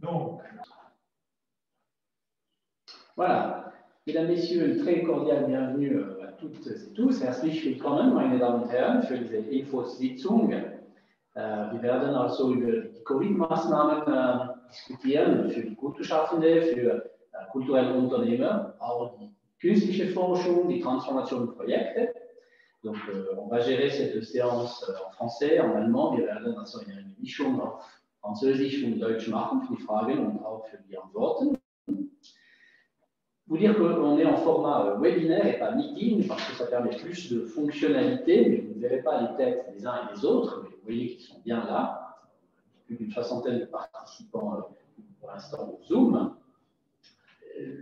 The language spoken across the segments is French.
Donc, voilà. Mesdames, Messieurs, une très cordiale bienvenue à toutes et tous. Herzlich willkommen, meine Damen und Herren, für diese Infositzung. Wir werden also über die Covid-Maßnahmen diskutieren für die Kulturschaffende, für kulturelle Unternehmer, auch die künstliche Forschung, die Transformation de Projekte. Donc, on va gérer cette séance en français, en allemand. Wir werden also eine Mischung auf Französisch und Deutsch machen für die Fragen und auch für die Antworten. Vous dire qu'on est en format webinaire et pas meeting, parce que ça permet plus de fonctionnalités, mais vous ne verrez pas les têtes des uns et des autres, mais vous voyez qu'ils sont bien là. Plus d'une soixantaine de participants pour l'instant au Zoom.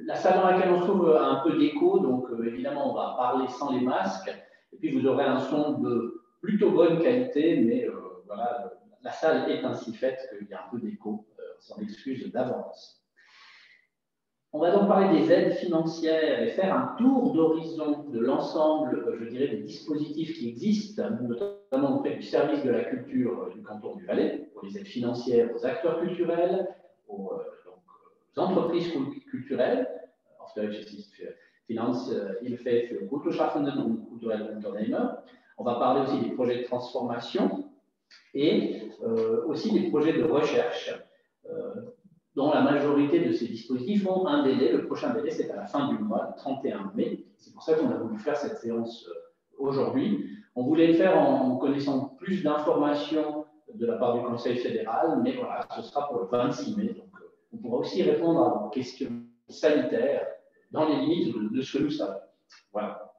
La salle dans laquelle on se trouve a un peu d'écho, donc évidemment on va parler sans les masques, et puis vous aurez un son de plutôt bonne qualité, mais voilà, la salle est ainsi faite qu'il y a un peu d'écho, on s'en excuse d'avance. On va donc parler des aides financières et faire un tour d'horizon de l'ensemble, je dirais, des dispositifs qui existent, notamment auprès du service de la culture du canton du Valais, pour les aides financières aux acteurs culturels, aux entreprises culturelles, auf Deutsch ist es für Finanzhilfe für Kulturschaffenden und kulturelle Unternehmer. On va parler aussi des projets de transformation et aussi des projets de recherche, dont la majorité de ces dispositifs ont un délai. Le prochain délai, c'est à la fin du mois, le 31 mai. C'est pour ça qu'on a voulu faire cette séance aujourd'hui. On voulait le faire en connaissant plus d'informations de la part du Conseil fédéral, mais voilà, ce sera pour le 26 mai. Donc, on pourra aussi répondre à vos questions sanitaires dans les limites de ce que nous savons. Voilà.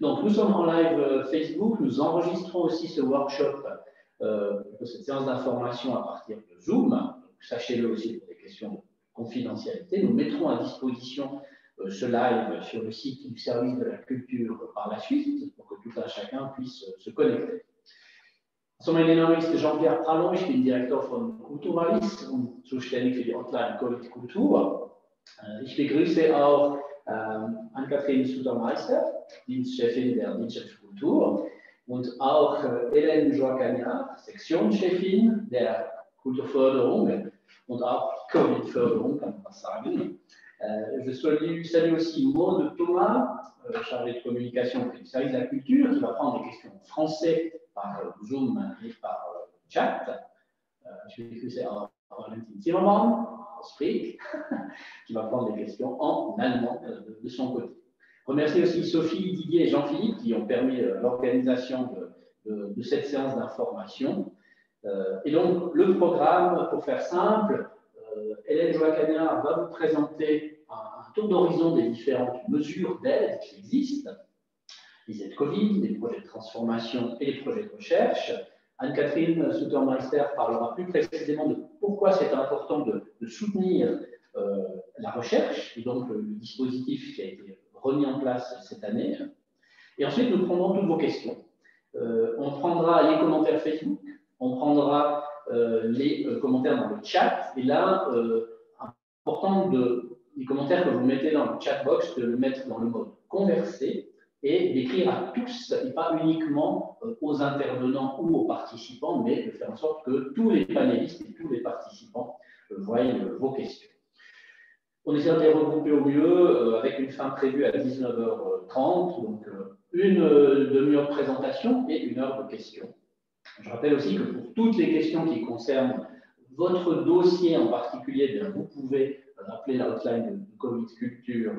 Donc, nous sommes en live Facebook. Nous enregistrons aussi ce workshop, cette séance d'information à partir de Zoom. Sachez-le aussi pour des questions de confidentialité. Nous mettrons à disposition ce live sur le site du service de la culture par la suite, pour que tout un chacun puisse se connecter. Also, mein Name ist Jean-Pierre Pralon, ich bin Direktor von Kulturalis und zuständig für die Online-Covid-Kultur. Ich begrüße auch Anne-Kathrin Sutter-Meister, Dienstchefin der Dienstchef Kultur, und auch Hélène Joacagnard, Sektionschefin der Kulturförderung und auch Covid-Förderung, kann man sagen. Je salue aussi Maud Thomas, chargée de communication auprès du service de la culture, qui va prendre des questions en français par Zoom et par chat. Je vais écouter Valentin Zimmermann, qui va prendre des questions en allemand de son côté. Remercie aussi Sophie, Didier et Jean-Philippe qui ont permis l'organisation de cette séance d'information. Et donc, le programme, pour faire simple, Hélène Joacagnard va vous présenter un tour d'horizon des différentes mesures d'aide qui existent, les aides Covid, les projets de transformation et les projets de recherche. Anne-Kathrin Sutter-Meister parlera plus précisément de pourquoi c'est important de soutenir la recherche, et donc le dispositif qui a été remis en place cette année. Et ensuite, nous prendrons toutes vos questions. On prendra les commentaires Facebook, on prendra les commentaires dans le chat, et là, important les commentaires que vous mettez dans le chat box, de le mettre dans le mode conversé et d'écrire à tous, et pas uniquement aux intervenants ou aux participants, mais de faire en sorte que tous les panélistes et tous les participants voient vos questions. On essaie de les regrouper au mieux avec une fin prévue à 19h30, donc une demi-heure de présentation et une heure de questions. Je rappelle aussi que pour toutes les questions qui concernent votre dossier en particulier, bien, vous pouvez appeler la hotline de Covid Culture,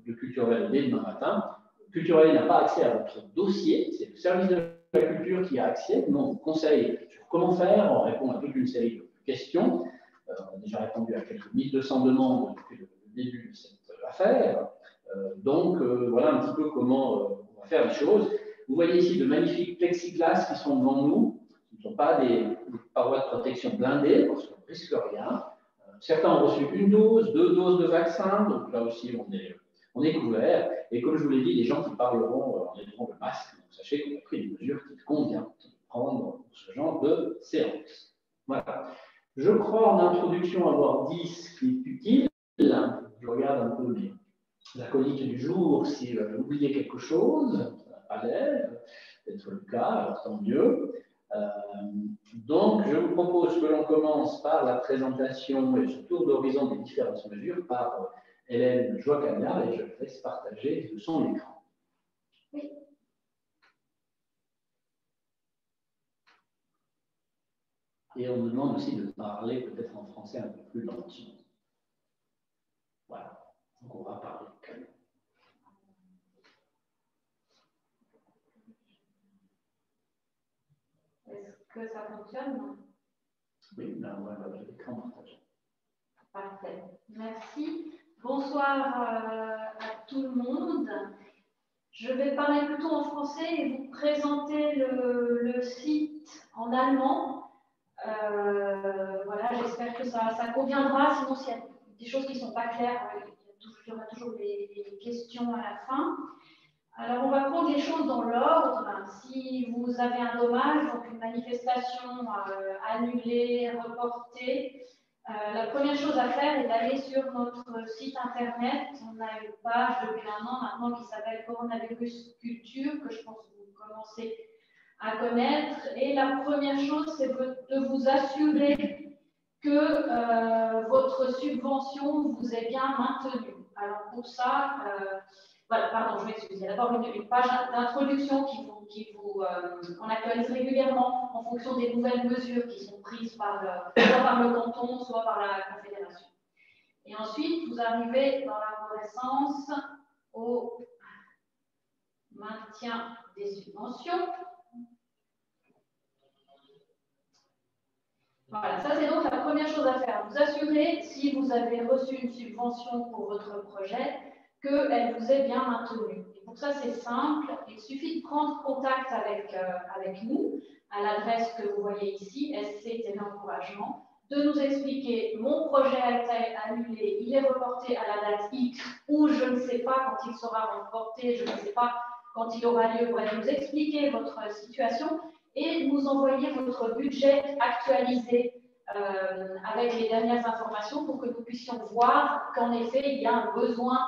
de Culturel dès demain matin. Culturel n'a pas accès à votre dossier, c'est le service de la culture qui a accès. Nous, on vous conseille sur comment faire, on répond à toute une série de questions. On a déjà répondu à quelques 1200 demandes depuis le début de cette affaire. Donc, voilà un petit peu comment on va faire les choses. Vous voyez ici de magnifiques plexiglas qui sont devant nous. Ce ne sont pas des parois de protection blindées, parce qu'on ne risque rien. Certains ont reçu une dose, 2 doses de vaccin, donc là aussi on est couvert. Et comme je vous l'ai dit, les gens qui parleront en ayant le masque, donc sachez qu'on a pris des mesures qu'il convient de prendre pour ce genre de séance. Voilà. Je crois en introduction avoir dit ce qui est utile. Je regarde un peu la chronique du jour, si j'ai oublié quelque chose, ça n'a pas l'air d'être le cas, alors tant mieux. Donc, je vous propose que l'on commence par la présentation et ce tour d'horizon des différentes mesures par Hélène Joacagna, et je le laisse partager de son écran. Oui. Et on me demande aussi de parler peut-être en français un peu plus lentement. Voilà, donc on va parler calme. Est-ce que ça fonctionne? Oui, ben on va avoir l'écran partagé. Parfait. Merci. Bonsoir à tout le monde. Je vais parler plutôt en français et vous présenter le site en allemand. Voilà, j'espère que ça conviendra. Sinon, s'il y a des choses qui ne sont pas claires, il y aura toujours des questions à la fin. Alors, on va prendre les choses dans l'ordre. Si vous avez un dommage, donc une manifestation annulée, reportée, la première chose à faire est d'aller sur notre site internet. On a une page depuis un an maintenant qui s'appelle Coronavirus Culture, que je pense que vous commencez à connaître. Et la première chose, c'est de vous assurer que votre subvention vous est bien maintenue. Alors pour ça, voilà, pardon, je m'excuse. Il y a d'abord une page d'introduction qu'on actualise régulièrement en fonction des nouvelles mesures qui sont prises soit par le canton, soit par la Confédération. Et ensuite, vous arrivez dans l'arborescence au maintien des subventions. Voilà, ça c'est donc la première chose à faire. Vous assurer, si vous avez reçu une subvention pour votre projet, qu'elle vous est bien maintenue. Et pour ça, c'est simple. Il suffit de prendre contact avec nous à l'adresse que vous voyez ici, SC-encouragement, de nous expliquer mon projet a été annulé, il est reporté à la date X, ou je ne sais pas quand il sera reporté, je ne sais pas quand il aura lieu. Bref, nous expliquer votre situation et nous envoyer votre budget actualisé avec les dernières informations pour que nous puissions voir qu'en effet, il y a un besoin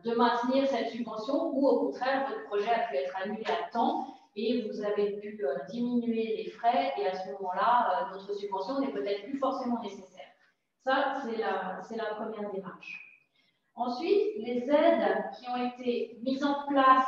de maintenir cette subvention ou au contraire, votre projet a pu être annulé à temps et vous avez pu diminuer les frais et à ce moment-là, votre subvention n'est peut-être plus forcément nécessaire. Ça, c'est la première démarche. Ensuite, les aides qui ont été mises en place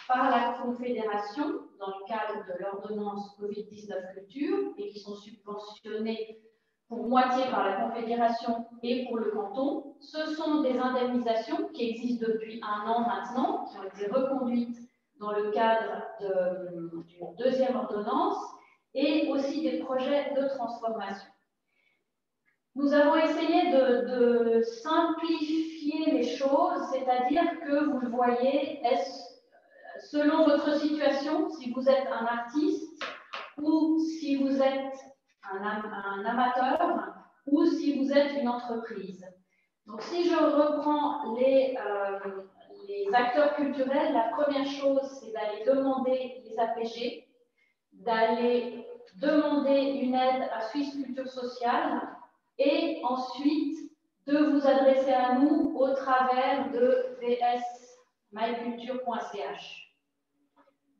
par la Confédération dans le cadre de l'ordonnance Covid-19 Culture et qui sont subventionnées pour moitié par la Confédération et pour le canton, ce sont des indemnisations qui existent depuis un an maintenant, qui ont été reconduites dans le cadre d'une deuxième ordonnance et aussi des projets de transformation. Nous avons essayé de simplifier les choses, c'est-à-dire que vous le voyez, selon votre situation, si vous êtes un artiste ou si vous êtes un amateur ou si vous êtes une entreprise. Donc, si je reprends les acteurs culturels, la première chose, c'est d'aller demander les APG, d'aller demander une aide à Suisse Culture Sociale et ensuite de vous adresser à nous au travers de vsmyculture.ch.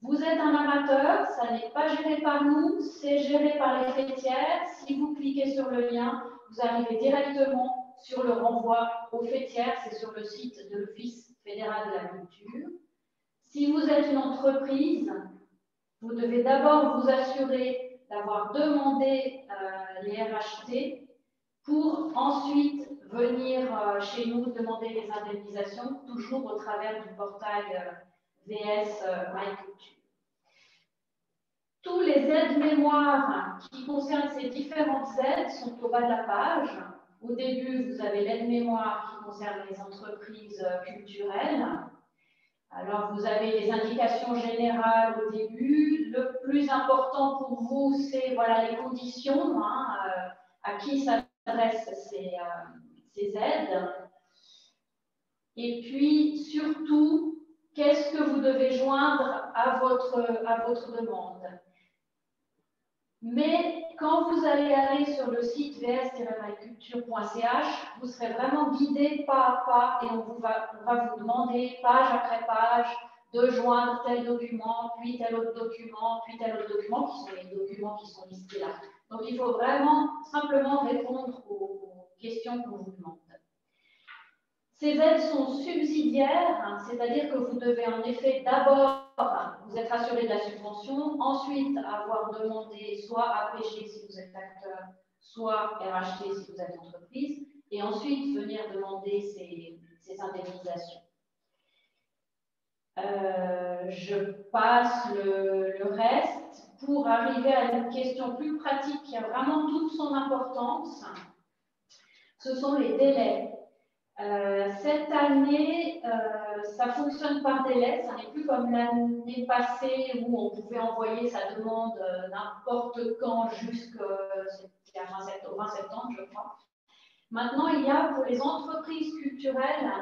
Vous êtes un amateur, ça n'est pas géré par nous, c'est géré par les fêtières. Si vous cliquez sur le lien, vous arrivez directement sur le renvoi aux fêtières, c'est sur le site de l'Office fédéral de la culture. Si vous êtes une entreprise, vous devez d'abord vous assurer d'avoir demandé les RHT pour ensuite venir chez nous demander les indemnisations, toujours au travers du portail VS MyCulture. Tous les aides-mémoires qui concernent ces différentes aides sont au bas de la page. Au début, vous avez l'aide-mémoire qui concerne les entreprises culturelles. Alors, vous avez les indications générales au début. Le plus important pour vous, c'est voilà, les conditions, à qui s'adressent ces aides. Et puis, surtout, qu'est-ce que vous devez joindre à votre demande. Mais quand vous allez aller sur le site vs-myculture.ch, vous serez vraiment guidé pas à pas et on va vous demander page après page de joindre tel document, puis tel autre document, puis tel autre document, qui sont les documents qui sont listés là. Donc, il faut vraiment simplement répondre aux questions qu'on vous demande. Ces aides sont subsidiaires, c'est-à-dire que vous devez en effet d'abord vous être assuré de la subvention, ensuite avoir demandé soit APG si vous êtes acteur, soit RHT si vous êtes entreprise, et ensuite venir demander ces indemnisations. Je passe le reste pour arriver à une question plus pratique qui a vraiment toute son importance. Ce sont les délais. Cette année, ça fonctionne par délai. Ça n'est plus comme l'année passée où on pouvait envoyer sa demande n'importe quand jusqu'au 20 septembre, je crois. Maintenant, il y a pour les entreprises culturelles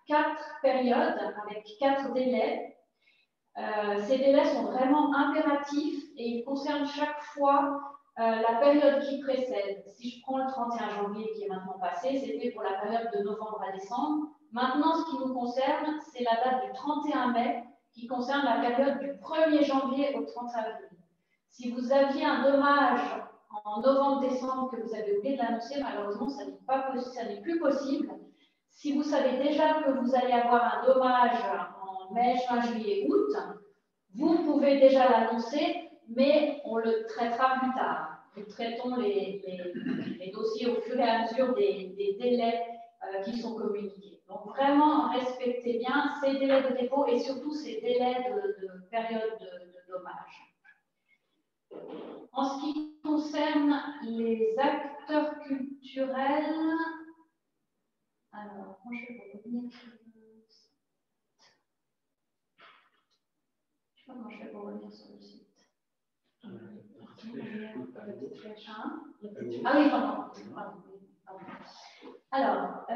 4 périodes avec 4 délais. Ces délais sont vraiment impératifs et ils concernent chaque fois la période qui précède. Si je prends le 31 janvier qui est maintenant passé, c'était pour la période de novembre à décembre. Maintenant, ce qui nous concerne, c'est la date du 31 mai qui concerne la période du 1er janvier au 30 avril. Si vous aviez un dommage en novembre-décembre que vous avez oublié de l'annoncer, malheureusement, ça n'est plus possible. Si vous savez déjà que vous allez avoir un dommage en mai, juin, juillet, août, vous pouvez déjà l'annoncer, mais on le traitera plus tard. Nous traitons les dossiers au fur et à mesure des délais qui sont communiqués. Donc vraiment, respectez bien ces délais de dépôt et surtout ces délais de période de dommage. En ce qui concerne les acteurs culturels, alors, moi je vais revenir sur le site. Je ne sais pas comment je fais pour revenir sur le site. Ah oui, pardon. Alors,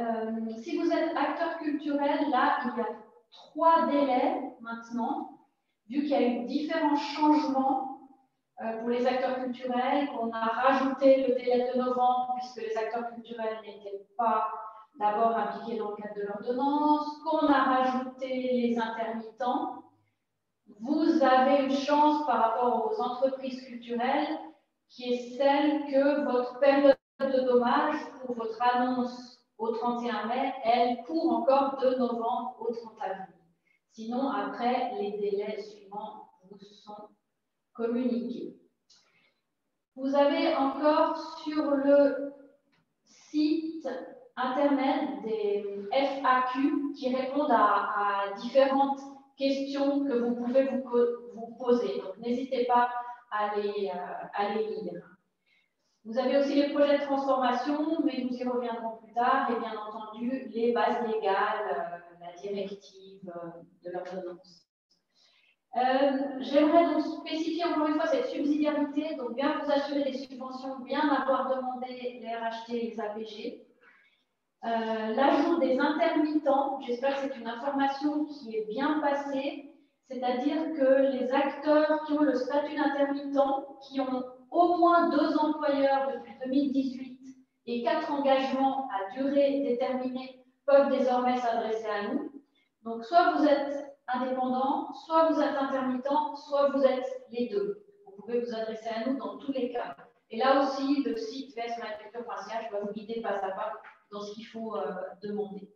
si vous êtes acteur culturel, là, il y a 3 délais maintenant, vu qu'il y a eu différents changements pour les acteurs culturels, qu'on a rajouté le délai de novembre, puisque les acteurs culturels n'étaient pas d'abord impliqués dans le cadre de l'ordonnance, qu'on a rajouté les intermittents. Vous avez une chance par rapport aux entreprises culturelles qui est celle que votre période de dommage pour votre annonce au 31 mai, elle court encore de novembre au 30 avril. Sinon, après, les délais suivants vous sont communiqués. Vous avez encore sur le site internet des FAQ qui répondent à différentes questions que vous pouvez vous poser. Donc, n'hésitez pas à les lire. Vous avez aussi les projets de transformation, mais nous y reviendrons plus tard, et bien entendu, les bases légales, la directive de l'ordonnance. J'aimerais donc spécifier encore une fois cette subsidiarité, donc bien vous assurer des subventions, bien avoir demandé les RHT et les APG. L'ajout des intermittents, j'espère que c'est une information qui est bien passée, c'est-à-dire que les acteurs qui ont le statut d'intermittent, qui ont au moins 2 employeurs depuis 2018 et 4 engagements à durée déterminée peuvent désormais s'adresser à nous. Donc, soit vous êtes indépendant, soit vous êtes intermittent, soit vous êtes les deux. Vous pouvez vous adresser à nous dans tous les cas. Et là aussi, le site vsmagriculture.ch va vous guider pas à pas dans ce qu'il faut demander.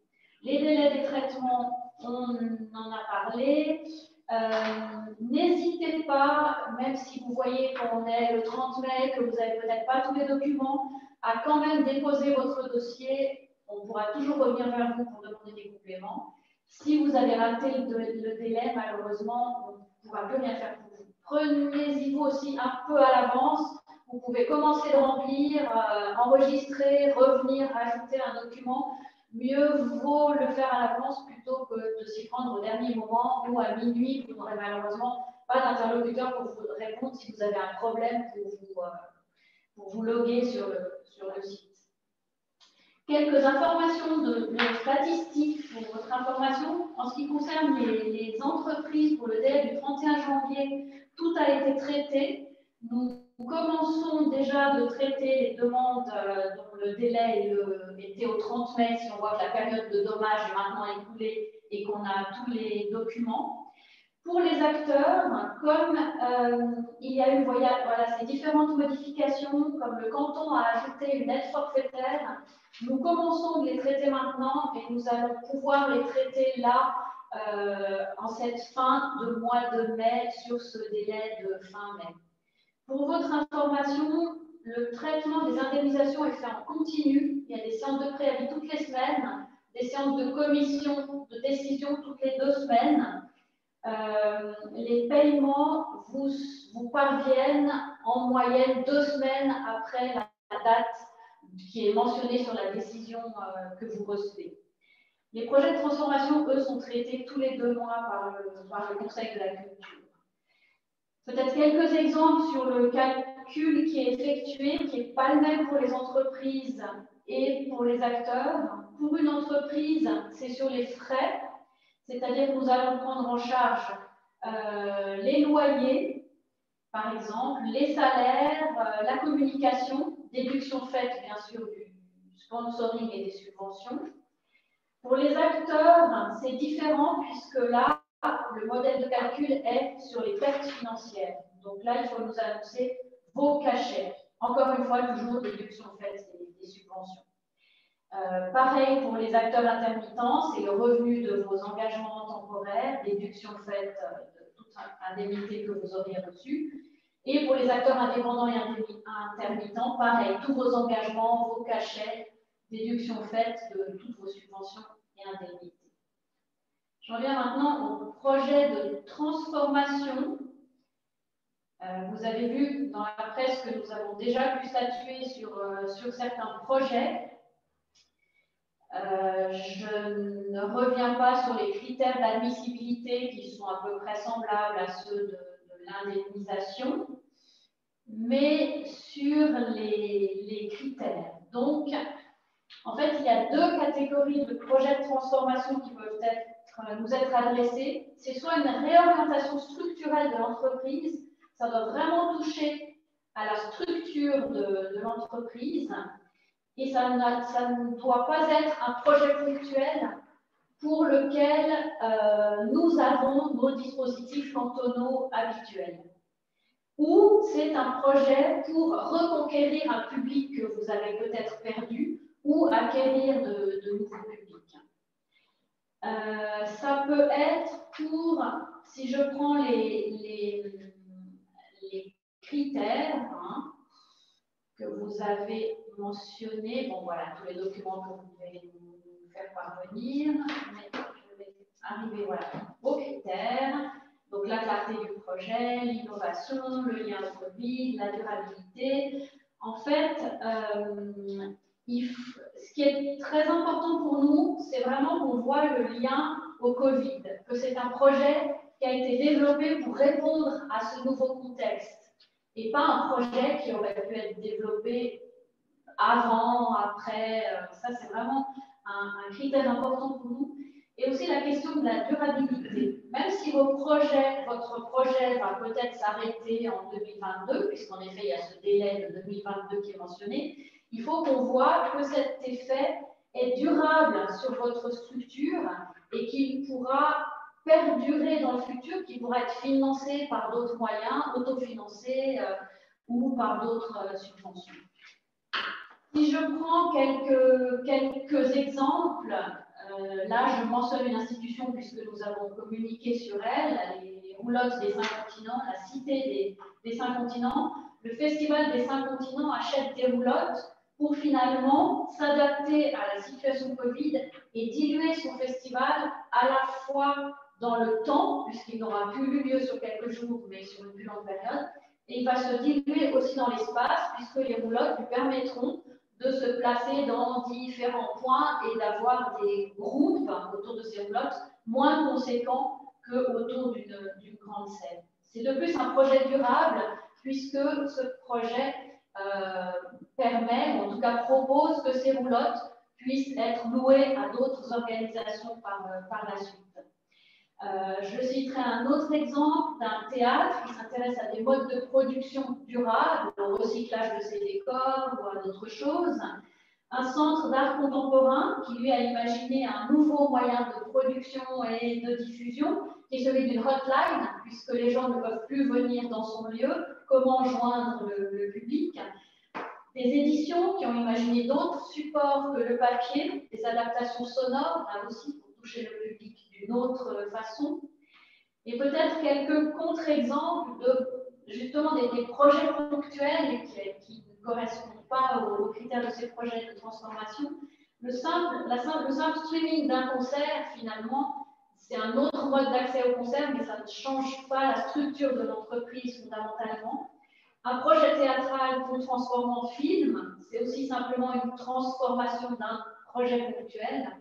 Les délais des traitements, on en a parlé. N'hésitez pas, même si vous voyez qu'on est le 30 mai, que vous n'avez peut-être pas tous les documents, à quand même déposer votre dossier. On pourra toujours revenir vers vous pour demander des compléments. Si vous avez raté le délai, malheureusement, on ne pourra plus rien faire pour vous. Prenez-y vous aussi un peu à l'avance. Vous pouvez commencer de remplir, enregistrer, revenir, rajouter un document. Mieux vaut le faire à l'avance plutôt que de s'y prendre au dernier moment ou à minuit. Vous n'aurez malheureusement pas d'interlocuteur pour vous répondre si vous avez un problème pour vous loguer sur le site. Quelques informations de statistiques pour votre information. En ce qui concerne les entreprises, pour le délai du 31 janvier, tout a été traité. Nous commençons déjà de traiter les demandes dont le délai était au 30 mai, si on voit que la période de dommage est maintenant écoulée et qu'on a tous les documents. Pour les acteurs, comme il y a eu voilà, ces différentes modifications, comme le canton a ajouté une aide forfaitaire, nous commençons de les traiter maintenant et nous allons pouvoir les traiter là en cette fin de mois de mai sur ce délai de fin mai. Pour votre information, le traitement des indemnisations est fait en continu. Il y a des séances de préavis toutes les semaines, des séances de commission de décision toutes les 2 semaines. Les paiements vous parviennent en moyenne 2 semaines après la date qui est mentionnée sur la décision que vous recevez. Les projets de transformation, eux, sont traités tous les 2 mois par le Conseil de la culture. Peut-être quelques exemples sur le calcul qui est effectué, qui n'est pas le même pour les entreprises et pour les acteurs. Pour une entreprise, c'est sur les frais, c'est-à-dire que nous allons prendre en charge les loyers, par exemple, les salaires, la communication, déduction faite bien sûr du sponsoring et des subventions. Pour les acteurs, c'est différent puisque là, le modèle de calcul est sur les pertes financières. Donc là, il faut nous annoncer vos cachets. Encore une fois, toujours déduction faite des subventions. Pareil pour les acteurs intermittents, c'est le revenu de vos engagements temporaires, déduction faite de toute indemnité que vous auriez reçue. Et pour les acteurs indépendants et intermittents, pareil, tous vos engagements, vos cachets, déduction faite de toutes vos subventions et indemnités. Je reviens maintenant au projet de transformation. Vous avez vu dans la presse que nous avons déjà pu statuer sur certains projets. Je ne reviens pas sur les critères d'admissibilité qui sont à peu près semblables à ceux de l'indemnisation, mais sur les critères. Donc, en fait, il y a 2 catégories de projets de transformation qui peuvent nous être adressés. C'est soit une réorientation structurelle de l'entreprise, ça doit vraiment toucher à la structure de l'entreprise, et ça ne doit pas être un projet ponctuel pour lequel nous avons nos dispositifs cantonaux habituels. Ou c'est un projet pour reconquérir un public que vous avez peut-être perdu ou acquérir de nouveaux publics. Ça peut être pour, si je prends les critères que vous avez mentionnés, bon voilà, tous les documents que vous devez nous faire parvenir, mais je vais arriver voilà, aux critères. Donc la clarté du projet, l'innovation, le lien au Covid, la durabilité. En fait, ce qui est très important pour nous, c'est vraiment qu'on voit le lien au Covid, que c'est un projet qui a été développé pour répondre à ce nouveau contexte et pas un projet qui aurait pu être développé avant, après. Ça, c'est vraiment un critère important pour nous. Et aussi la question de la durabilité. Même si votre projet va peut-être s'arrêter en 2022, puisqu'en effet, il y a ce délai de 2022 qui est mentionné, il faut qu'on voit que cet effet est durable sur votre structure et qu'il pourra perdurer dans le futur, qu'il pourra être financé par d'autres moyens, autofinancé ou par d'autres subventions. Si je prends quelques exemples, là je mentionne une institution puisque nous avons communiqué sur elle, les roulottes des 5 continents, la cité des 5 continents. Le Festival des 5 continents achète des roulottes pour finalement s'adapter à la situation Covid et diluer son festival à la fois dans le temps, puisqu'il n'aura plus eu lieu sur quelques jours, mais sur une plus longue période, et il va se diluer aussi dans l'espace, puisque les roulottes lui permettront de se placer dans différents points et d'avoir des groupes autour de ces roulottes moins conséquents qu'autour d'une grande scène. C'est de plus un projet durable, puisque ce projet permet, ou en tout cas propose que ces roulottes puissent être louées à d'autres organisations par la suite. Je citerai un autre exemple d'un théâtre qui s'intéresse à des modes de production durables, au recyclage de ses décors ou à d'autres choses. un centre d'art contemporain qui lui a imaginé un nouveau moyen de production et de diffusion, qui est celui d'une hotline, puisque les gens ne peuvent plus venir dans son lieu. Comment joindre le public? Des éditions qui ont imaginé d'autres supports que le papier, des adaptations sonores, là aussi pour toucher le public d'une autre façon. Et peut-être quelques contre-exemples de justement des projets ponctuels qui ne correspondent pas aux critères de ces projets de transformation. Le simple streaming d'un concert, finalement, c'est un autre mode d'accès au concert, mais ça ne change pas la structure de l'entreprise fondamentalement. Un projet théâtral qu'on transforme en film, c'est aussi simplement une transformation d'un projet ponctuel,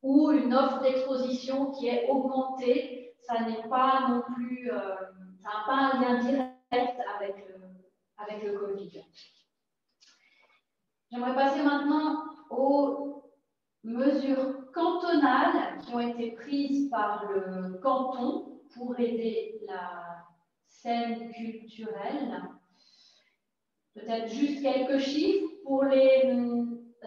ou une offre d'exposition qui est augmentée. Ça n'est pas non plus, ça n'a pas un lien direct avec le Covid. J'aimerais passer maintenant aux mesures cantonales qui ont été prises par le canton pour aider la scène culturelle. Peut-être juste quelques chiffres. Pour les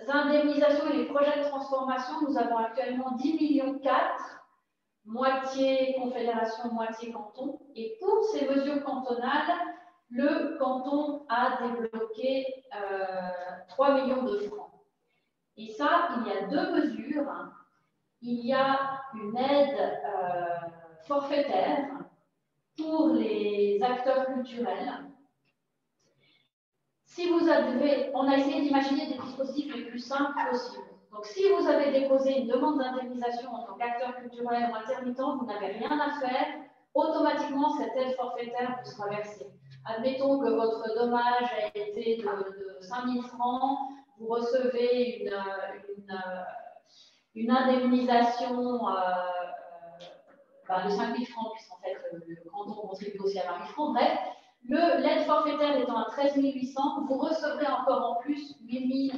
indemnisations et les projets de transformation, nous avons actuellement 10,4 millions, moitié confédération, moitié canton. Et pour ces mesures cantonales, le canton a débloqué 3 millions de francs. Et ça, il y a deux mesures. Il y a une aide forfaitaire pour les acteurs culturels. Si vous avez, on a essayé d'imaginer des dispositifs les plus simples possibles. Donc, si vous avez déposé une demande d'indemnisation en tant qu'acteur culturel ou intermittent, vous n'avez rien à faire, automatiquement, cette aide forfaitaire vous sera versée. Admettons que votre dommage a été de 5 000 francs, vous recevez une indemnisation de 5 000 francs, puisqu'en fait, le canton contribue aussi à 20 000 francs. Bref, l'aide forfaitaire étant à 13 800, vous recevrez encore en plus 8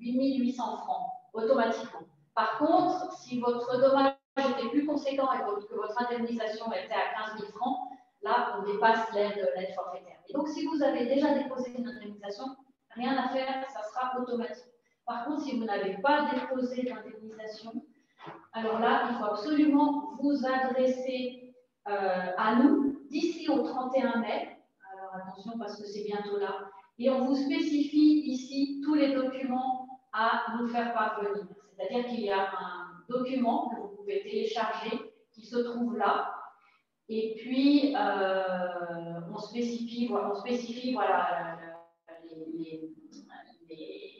800 francs automatiquement. Par contre, si votre dommage était plus conséquent et que votre indemnisation était à 15 000 francs, là, on dépasse l'aide forfaitaire. Et donc, si vous avez déjà déposé une indemnisation, rien à faire, ça sera automatique. Par contre, si vous n'avez pas déposé d'indemnisation, alors là, il faut absolument vous adresser à nous d'ici au 31 mai. Alors attention parce que c'est bientôt là. Et on vous spécifie ici tous les documents à nous faire parvenir. C'est-à-dire qu'il y a un document que vous pouvez télécharger qui se trouve là. Et puis, on spécifie voilà,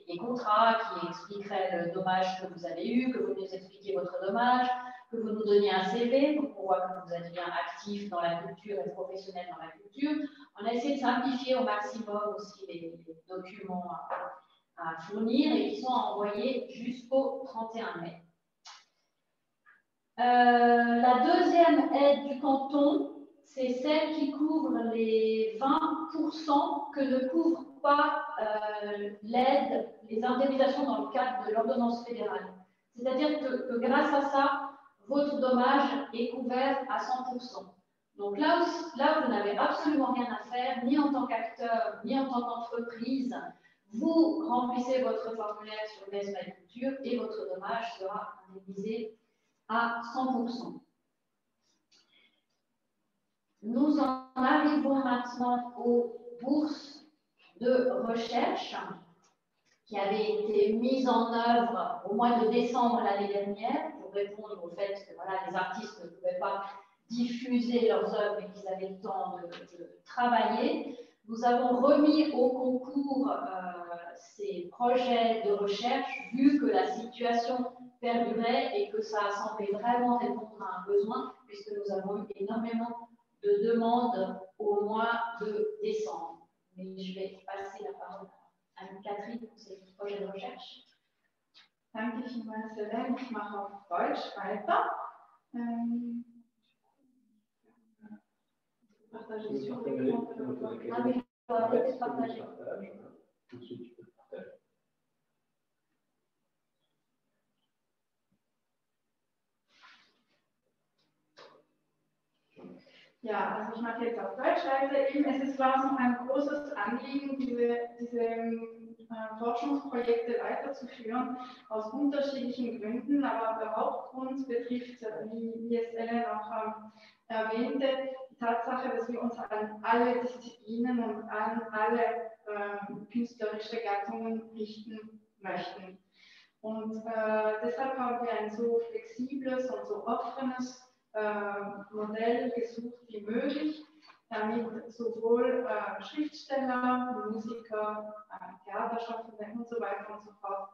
les contrats qui expliqueraient le dommage que vous avez eu, que vous nous expliquiez votre dommage, que vous nous donniez un CV pour qu'on voit que vous êtes bien actif dans la culture et professionnel dans la culture. On a essayé de simplifier au maximum aussi les documents à fournir et qui sont à envoyer jusqu'au 31 mai. La deuxième aide du canton, c'est celle qui couvre les 20% que ne couvre pas l'aide, les indemnisations dans le cadre de l'ordonnance fédérale. C'est-à-dire que grâce à ça, votre dommage est couvert à 100%. Donc là, vous n'avez absolument rien à faire, ni en tant qu'acteur, ni en tant qu'entreprise. Vous remplissez votre formulaire sur Baisse Ma Culture et votre dommage sera indemnisé à 100%. Nous en arrivons maintenant aux bourses de recherche qui avaient été mises en œuvre au mois de décembre l'année dernière pour répondre au fait que voilà, les artistes ne pouvaient pas diffuser leurs œuvres et qu'ils avaient le temps de travailler. Nous avons remis au concours ces projets de recherche vu que la situation perdurait et que ça semblait vraiment répondre à un besoin puisque nous avons eu énormément de demandes au mois de décembre. Mais je vais passer la parole à Catherine pour ces projets de recherche. Danke vielmals, Hélène. Ich mache auf Deutsch weiter. Partager sur l'écran. Ah oui, peut-être partager. Tout de suite, tu peux partager. Ja, also ich mache jetzt auf Deutsch weiter. Es ist, glaube ich, noch ein großes Anliegen, diese Forschungsprojekte weiterzuführen, aus unterschiedlichen Gründen. Aber der Hauptgrund betrifft, wie es Ellen auch erwähnte, die Tatsache, dass wir uns an alle Disziplinen und an alle künstlerische Gattungen richten möchten. Und deshalb haben wir ein so flexibles und so offenes Modell gesucht wie möglich, damit sowohl Schriftsteller, Musiker, Theaterschaffende und so weiter und so fort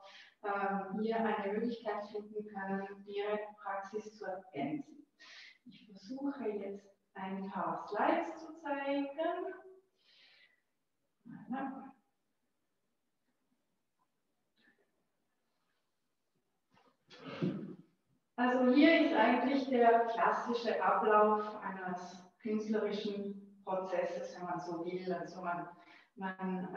hier eine Möglichkeit finden können, ihre Praxis zu ergänzen. Ich versuche jetzt ein paar Slides zu zeigen. Also hier ist eigentlich der klassische Ablauf eines künstlerischen Prozesses, wenn man so will. Also man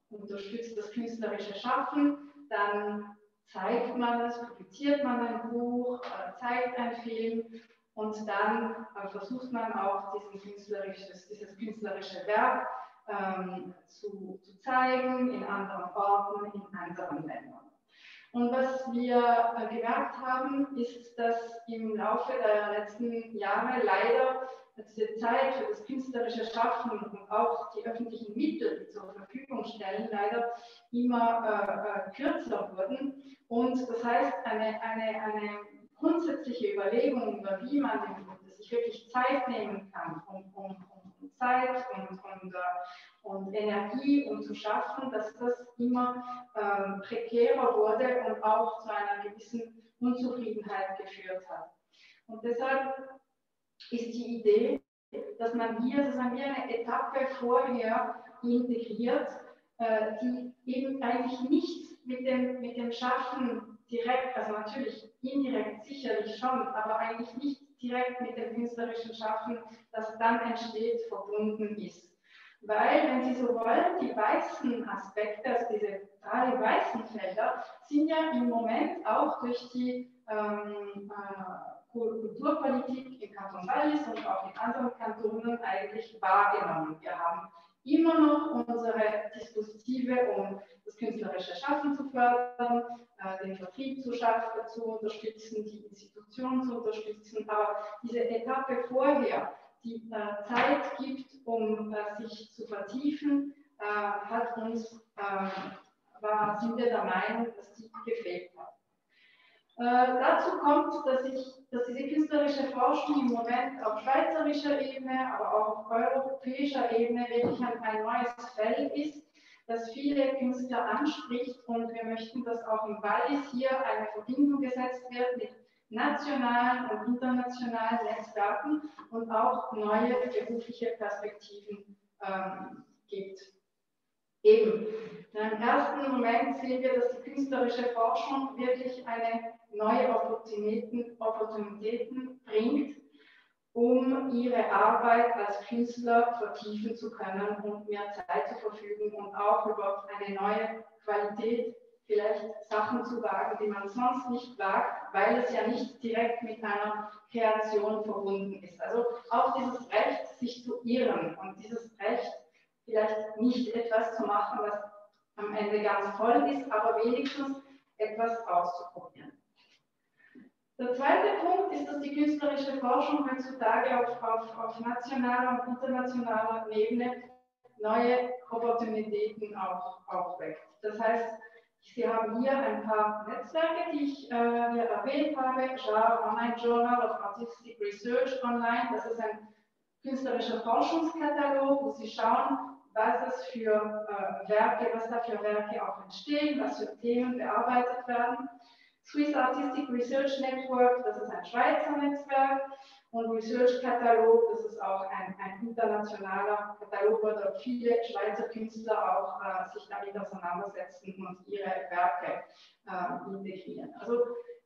unterstützt das künstlerische Schaffen, dann zeigt man es, publiziert man ein Buch, zeigt einen Film und dann versucht man auch dieses künstlerische Werk zu zeigen in anderen Orten, in anderen Ländern. Und was wir gemerkt haben, ist, dass im Laufe der letzten Jahre leider diese Zeit für das künstlerische Schaffen und auch die öffentlichen Mittel, die zur Verfügung stellen, leider immer kürzer wurden. Und das heißt, eine grundsätzliche Überlegung über wie man sich wirklich Zeit nehmen kann, um Zeit und Energie, um zu schaffen, dass das immer prekärer wurde und auch zu einer gewissen Unzufriedenheit geführt hat. Und deshalb ist die Idee, dass man hier sozusagen wie eine Etappe vorher integriert, die eben eigentlich nichts mit dem Schaffen direkt, also natürlich indirekt sicherlich schon, aber eigentlich nicht direkt mit dem künstlerischen Schaffen, das dann entsteht, verbunden ist. Weil, wenn Sie so wollen, die weißen Aspekte, also diese 3 weißen Felder, sind ja im Moment auch durch die Kulturpolitik im Kanton Wallis und auch in anderen Kantonen eigentlich wahrgenommen. Wir haben immer noch unsere Dispositive, um das künstlerische Schaffen zu fördern, den Vertrieb zu unterstützen, die Institutionen zu unterstützen, aber diese Etappe vorher, die Zeit gibt, um sich zu vertiefen, sind wir der Meinung, dass die gefehlt hat. Dazu kommt, dass diese künstlerische Forschung im Moment auf schweizerischer Ebene, aber auch auf europäischer Ebene wirklich ein neues Feld ist, das viele Künstler anspricht, und wir möchten, dass auch im Wallis hier eine Verbindung gesetzt wird mit nationalen und internationalen Netzwerken und auch neue berufliche Perspektiven gibt. Eben, im ersten Moment sehen wir, dass die künstlerische Forschung wirklich eine neue Opportunitäten bringt, um ihre Arbeit als Künstler vertiefen zu können und mehr Zeit zur Verfügung und auch über eine neue Qualität vielleicht Sachen zu wagen, die man sonst nicht wagt, weil es ja nicht direkt mit einer Kreation verbunden ist. Also auch dieses Recht, sich zu irren und dieses Recht, vielleicht nicht etwas zu machen, was am Ende ganz toll ist, aber wenigstens etwas auszuprobieren. Der zweite Punkt ist, dass die künstlerische Forschung heutzutage auf nationaler und internationaler Ebene neue Opportunitäten auch aufweckt. Das heißt, Sie haben hier ein paar Netzwerke, die ich hier erwähnt habe. JAR Online Journal of Artistic Research Online, das ist ein künstlerischer Forschungskatalog, wo Sie schauen, was da für Werke auch entstehen, was für Themen bearbeitet werden. Swiss Artistic Research Network, das ist ein Schweizer Netzwerk, und Research Katalog, das ist auch ein internationaler Katalog, wo dort viele Schweizer Künstler auch sich damit auseinandersetzen und ihre Werke integrieren. Also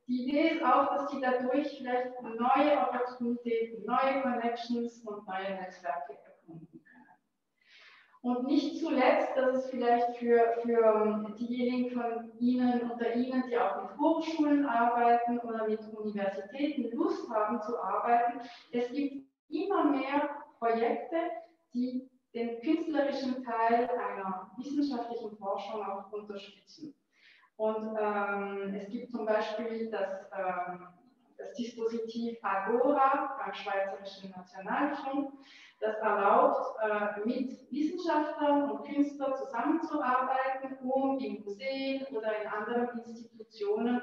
die Idee ist auch, dass Sie dadurch vielleicht neue Opportunitäten, neue Connections und neue Netzwerke erkunden können. Und nicht zuletzt, dass es vielleicht für diejenigen von Ihnen, unter Ihnen, die auch mit Hochschulen arbeiten oder mit Universitäten Lust haben zu arbeiten, es gibt immer mehr Projekte, die den künstlerischen Teil einer wissenschaftlichen Forschung auch unterstützen. Und es gibt zum Beispiel das Dispositiv Agora beim Schweizerischen Nationalfonds, das erlaubt, mit Wissenschaftlern und Künstlern zusammenzuarbeiten, um in Museen oder in anderen Institutionen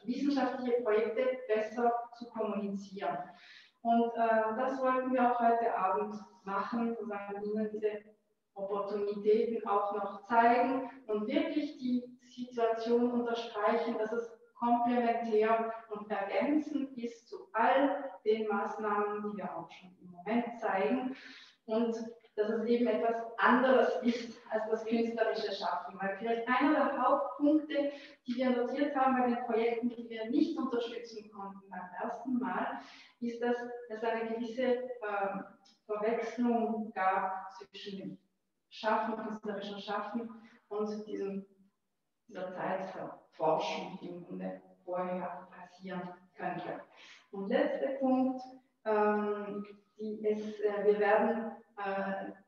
wissenschaftliche Projekte besser zu kommunizieren. Und das wollten wir auch heute Abend machen, sozusagen Ihnen diese Opportunitäten auch noch zeigen und wirklich die Situation unterstreichen, dass es komplementär und ergänzend ist zu all den Maßnahmen, die wir auch schon im Moment zeigen, und dass es eben etwas anderes ist als das künstlerische Schaffen. Weil vielleicht einer der Hauptpunkte, die wir notiert haben bei den Projekten, die wir nicht unterstützen konnten beim ersten Mal, ist, dass es eine gewisse Verwechslung gab zwischen dem Schaffen, künstlerischen Schaffen und dieser Zeit der Forschung, die im Grunde vorher passieren könnte. Und letzter Punkt, wir werden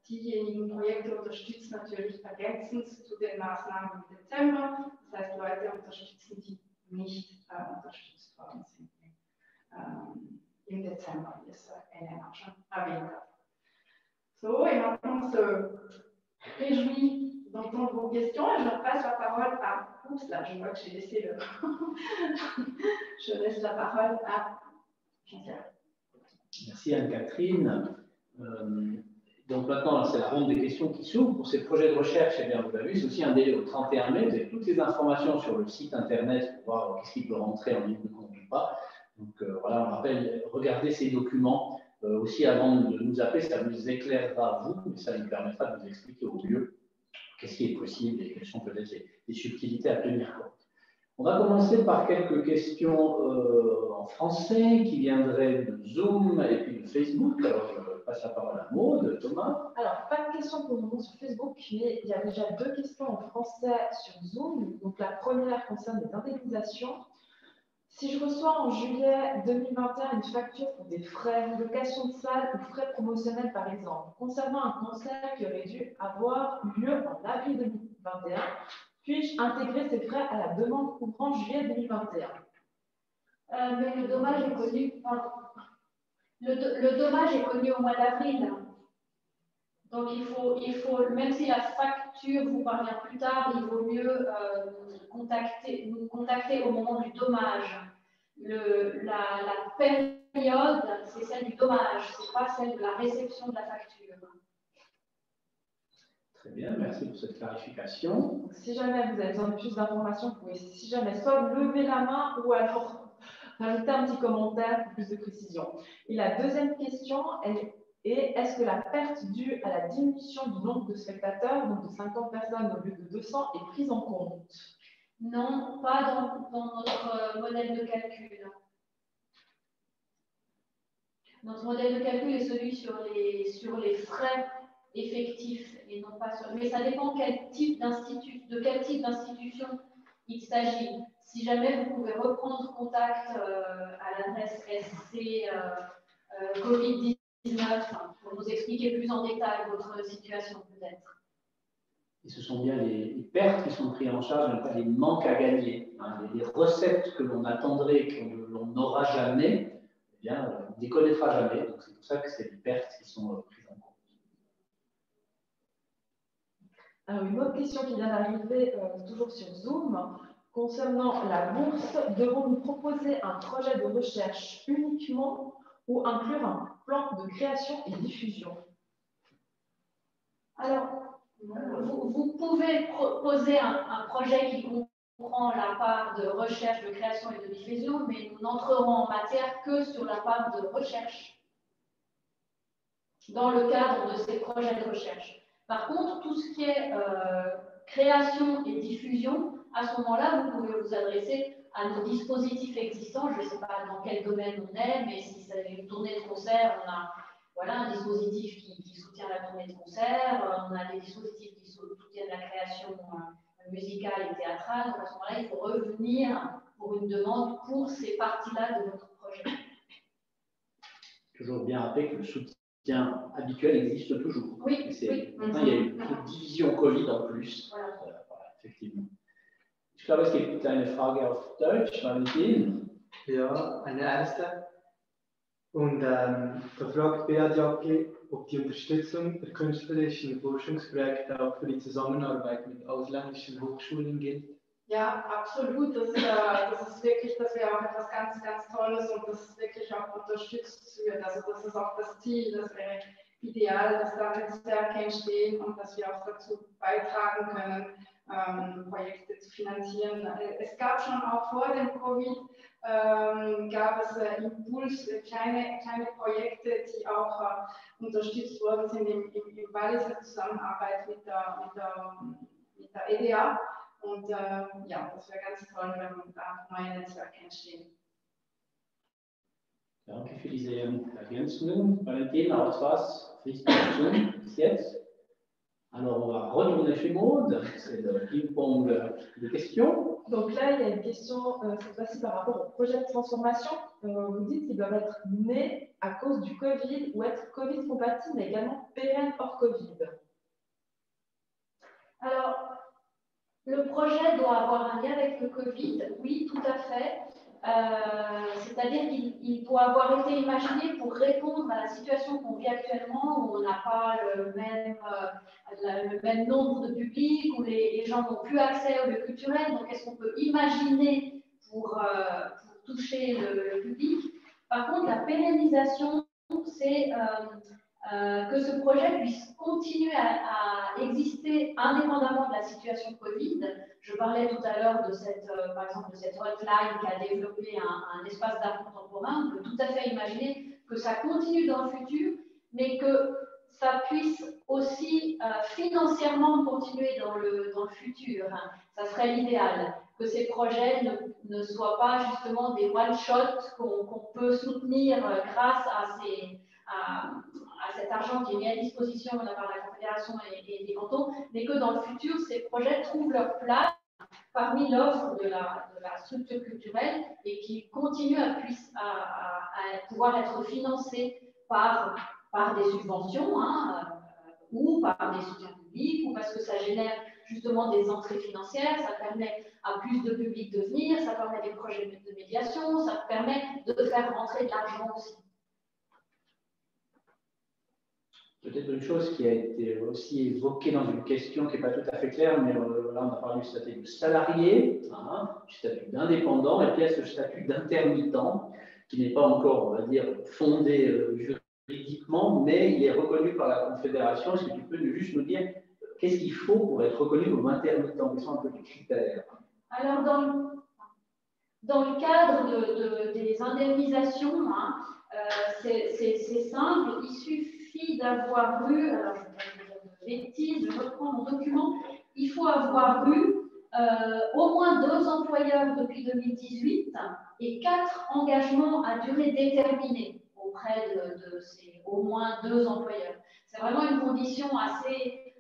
diejenigen Projekte unterstützen, natürlich ergänzend zu den Maßnahmen im Dezember. Das heißt, Leute unterstützen, die nicht unterstützt worden sind im Dezember, wie es Elena auch schon erwähnt hat. So, et maintenant on se réjouit d'entendre vos questions et je passe la parole à... Oups, là, je vois que j'ai laissé le... Je laisse la parole à Jean-Pierre. Merci Anne-Catherine. Donc maintenant, c'est la ronde des questions qui s'ouvre. Pour ces projets de recherche, eh bien, vous l'avez vu, c'est aussi un délai au 31 mai. Vous avez toutes les informations sur le site internet pour voir qu'est-ce qui peut rentrer en ligne de compte ou pas. Donc voilà, on rappelle, regardez ces documents aussi avant de nous appeler, ça vous éclairera vous, mais ça nous permettra de vous expliquer au mieux qu'est-ce qui est possible et quelles sont peut-être les subtilités à tenir compte. On va commencer par quelques questions en français qui viendraient de Zoom et puis de Facebook. Alors, je passe la parole à Maud, Thomas. Alors, pas de questions pour le moment sur Facebook, mais il y a déjà 2 questions en français sur Zoom. Donc, la première concerne les indemnisations. Si je reçois en juillet 2021 une facture pour des frais, location de salle ou frais promotionnels par exemple, concernant un concert qui aurait dû avoir lieu en avril 2021, puis-je intégrer ces frais à la demande couvrant juillet 2021? Mais le dommage est connu, le dommage est connu au mois d'avril. Donc il faut, même si la facture vous parvient plus tard, il vaut mieux nous contacter au moment du dommage. La période, c'est celle du dommage, ce n'est pas celle de la réception de la facture. Très bien, merci pour cette clarification. Donc, si jamais vous avez besoin de plus d'informations, vous pouvez, si jamais, soit lever la main ou alors rajouter un petit commentaire pour plus de précision. Et la deuxième question, est-ce que la perte due à la diminution du nombre de spectateurs, donc de 50 personnes au lieu de 200, est prise en compte? Non, pas dans notre modèle de calcul. Notre modèle de calcul est celui sur les frais effectifs et non pas sur... Mais ça dépend de quel type d'institution il s'agit. Si jamais vous pouvez reprendre contact à l'adresse SC Covid-19 pour nous expliquer plus en détail votre situation peut-être. Et ce sont bien les pertes qui sont prises en charge, non pas les manques à gagner. Hein, les recettes que l'on attendrait et que l'on n'aura jamais, eh bien, on ne les connaîtra jamais. Donc c'est pour ça que c'est les pertes qui sont prises en compte. Alors, une autre question qui vient d'arriver, toujours sur Zoom, concernant la bourse, devons-nous proposer un projet de recherche uniquement ou inclure un plan de création et diffusion? Alors, vous pouvez proposer un projet qui comprend la part de recherche, de création et de diffusion, mais nous n'entrerons en matière que sur la part de recherche dans le cadre de ces projets de recherche. Par contre, tout ce qui est création et diffusion, à ce moment-là, vous pouvez vous adresser à nos dispositifs existants. Je ne sais pas dans quel domaine on est, mais si c'est une tournée de concert, on a un dispositif qui soutient la tournée de concert, on a des dispositifs qui soutiennent la création musicale et théâtrale. Donc à ce moment-là, il faut revenir pour une demande pour ces parties-là de notre projet. Toujours bien rappeler que le soutien soutien habituel existe toujours. Oui, oui. Maintenant, il y a une division Covid en plus. Voilà. Effectivement. Ich glaube, es gibt eine Frage auf Deutsch, Valentin. Ja, eine erste. Und da fragt Beat Jacke, ob die Unterstützung der künstlerischen Forschungsprojekte auch für die Zusammenarbeit mit ausländischen Hochschulen gilt. Ja, absolut. Das ist wirklich, das wäre auch etwas ganz, ganz Tolles und das ist wirklich auch unterstützt wird. Also das ist auch das Ziel, das wäre ideal, dass da Netzwerke entstehen und dass wir auch dazu beitragen können, Projekte zu finanzieren. Es gab schon auch vor dem Covid, gab es kleine Projekte, die auch unterstützt worden sind im Walliser Zusammenarbeit mit der EDA. Und ja, das wäre ganz toll, wenn da neue Netzwerke entstehen. Danke für diese Ergänzungen. Valentin, auch was Pflicht dazu bis jetzt? Alors, on va retourner chez Maud. C'est le ping-pong de questions. Donc là, il y a une question, cette fois-ci par rapport au projet de transformation. Vous dites qu'ils doivent être nés à cause du Covid ou être Covid compatibles, mais également pérennes hors Covid. Alors, le projet doit avoir un lien avec le Covid, oui, tout à fait. C'est-à-dire qu'il doit avoir été imaginé pour répondre à la situation qu'on vit actuellement, où on n'a pas le même nombre de publics, où les gens n'ont plus accès au lieu culturel. Donc, qu'est-ce qu'on peut imaginer pour toucher le public? Par contre, la pérennisation, c'est que ce projet puisse continuer à exister indépendamment de la situation Covid. Je parlais tout à l'heure de par exemple, de cette hotline qui a développé un espace d'art contemporain. On peut tout à fait imaginer que ça continue dans le futur, mais que ça puisse aussi financièrement continuer dans le futur. Ça serait l'idéal, que ces projets ne soient pas justement des one-shots qu'on peut soutenir grâce à cet argent qui est mis à disposition de la part de la Confédération et des cantons, mais que dans le futur, ces projets trouvent leur place parmi l'offre de la structure culturelle et qui continuent à pouvoir être financés par des subventions ou par des soutiens publics, ou parce que ça génère justement des entrées financières, ça permet à plus de public de venir, ça permet des projets de médiation, ça permet de faire rentrer de l'argent aussi. Peut-être une chose qui a été aussi évoquée dans une question qui n'est pas tout à fait claire, mais là on a parlé du statut de salarié, du statut d'indépendant, et puis il y a ce statut d'intermittent qui n'est pas encore, on va dire, fondé juridiquement, mais il est reconnu par la Confédération. Est-ce que tu peux juste nous dire qu'est-ce qu'il faut pour être reconnu comme intermittent? Quels sont un peu les critères? Alors, dans le cadre des indemnisations, c'est simple, il suffit d'avoir eu, alors je vais pas vous dire de bêtises, je reprends mon document, il faut avoir eu au moins 2 employeurs depuis 2018 et 4 engagements à durée déterminée auprès de ces au moins 2 employeurs. C'est vraiment une condition assez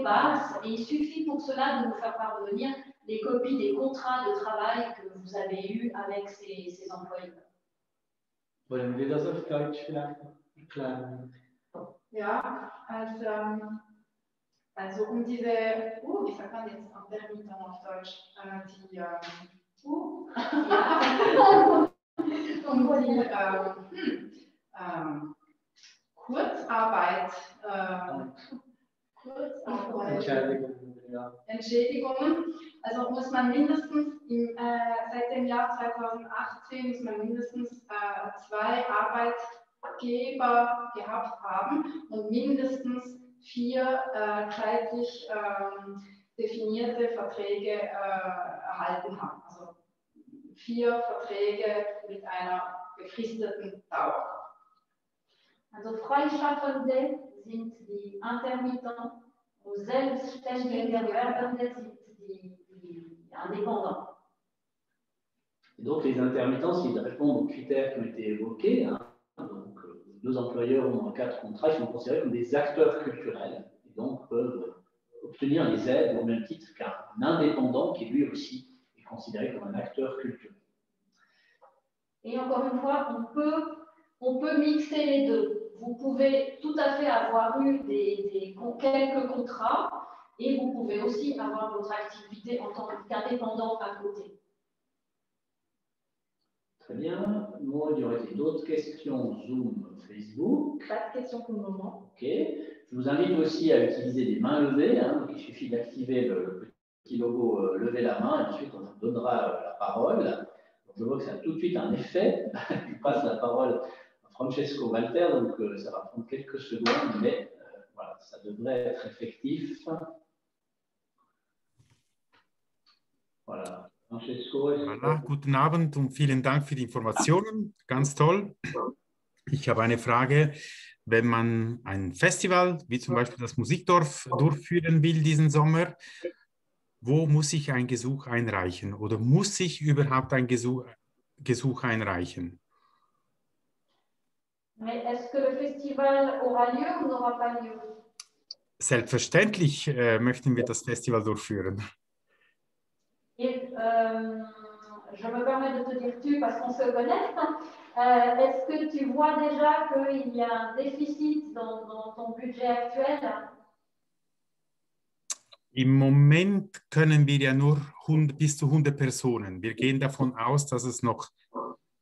basse et il suffit pour cela de nous faire parvenir les copies des contrats de travail que vous avez eus avec ces employeurs. Wollen wir das auf Deutsch vielleicht erklären? Ja, also um diese, wie sagt man jetzt Intermittent auf Deutsch, Kurzarbeit, Entschädigungen, also muss man mindestens seit dem Jahr 2018 muss man mindestens 2 Arbeitgeber gehabt haben und mindestens 4 zeitlich definierte Verträge erhalten haben. Also 4 Verträge mit einer befristeten Dauer. Also Freischaffende sind die Intermittenten und selbstständige Werbende sind die indépendants. Et donc les intermittents, s'ils répondent aux critères qui ont été évoqués, donc 2 employeurs ou moins 4 contrats, ils sont considérés comme des acteurs culturels et donc peuvent obtenir les aides au même titre qu'un indépendant qui lui aussi est considéré comme un acteur culturel. Et encore une fois, on peut mixer les deux. vous pouvez tout à fait avoir eu quelques contrats et vous pouvez aussi avoir votre activité en tant qu'indépendant à côté. Très bien. Maud, il y aurait d'autres questions Zoom, Facebook? Pas de questions pour le moment. OK. Je vous invite aussi à utiliser des mains levées. Hein. Donc, il suffit d'activer le petit logo lever la main et ensuite on vous donnera la parole. Donc, je vois que ça a tout de suite un effet. Je passe la parole à Francesco Walter, donc ça va prendre quelques secondes, mais voilà, ça devrait être effectif. Voilà. Francesco, voilà, guten Abend und vielen Dank für die Informationen. Ganz toll. Ich habe eine Frage. Wenn man ein Festival, wie zum Beispiel das Musikdorf, durchführen will diesen Sommer, wo muss ich ein Gesuch einreichen? Oder muss ich überhaupt ein Gesuch einreichen? Mais est-ce que le festival aura lieu ou n'aura pas lieu? Selbstverständlich möchten wir das Festival durchführen. Et je me permets de te dire tu parce qu'on se connaît. Est-ce que tu vois déjà qu'il y a un déficit dans ton budget actuel? Im Moment können wir ja nur bis zu 100 Personen. Wir gehen davon aus, dass es noch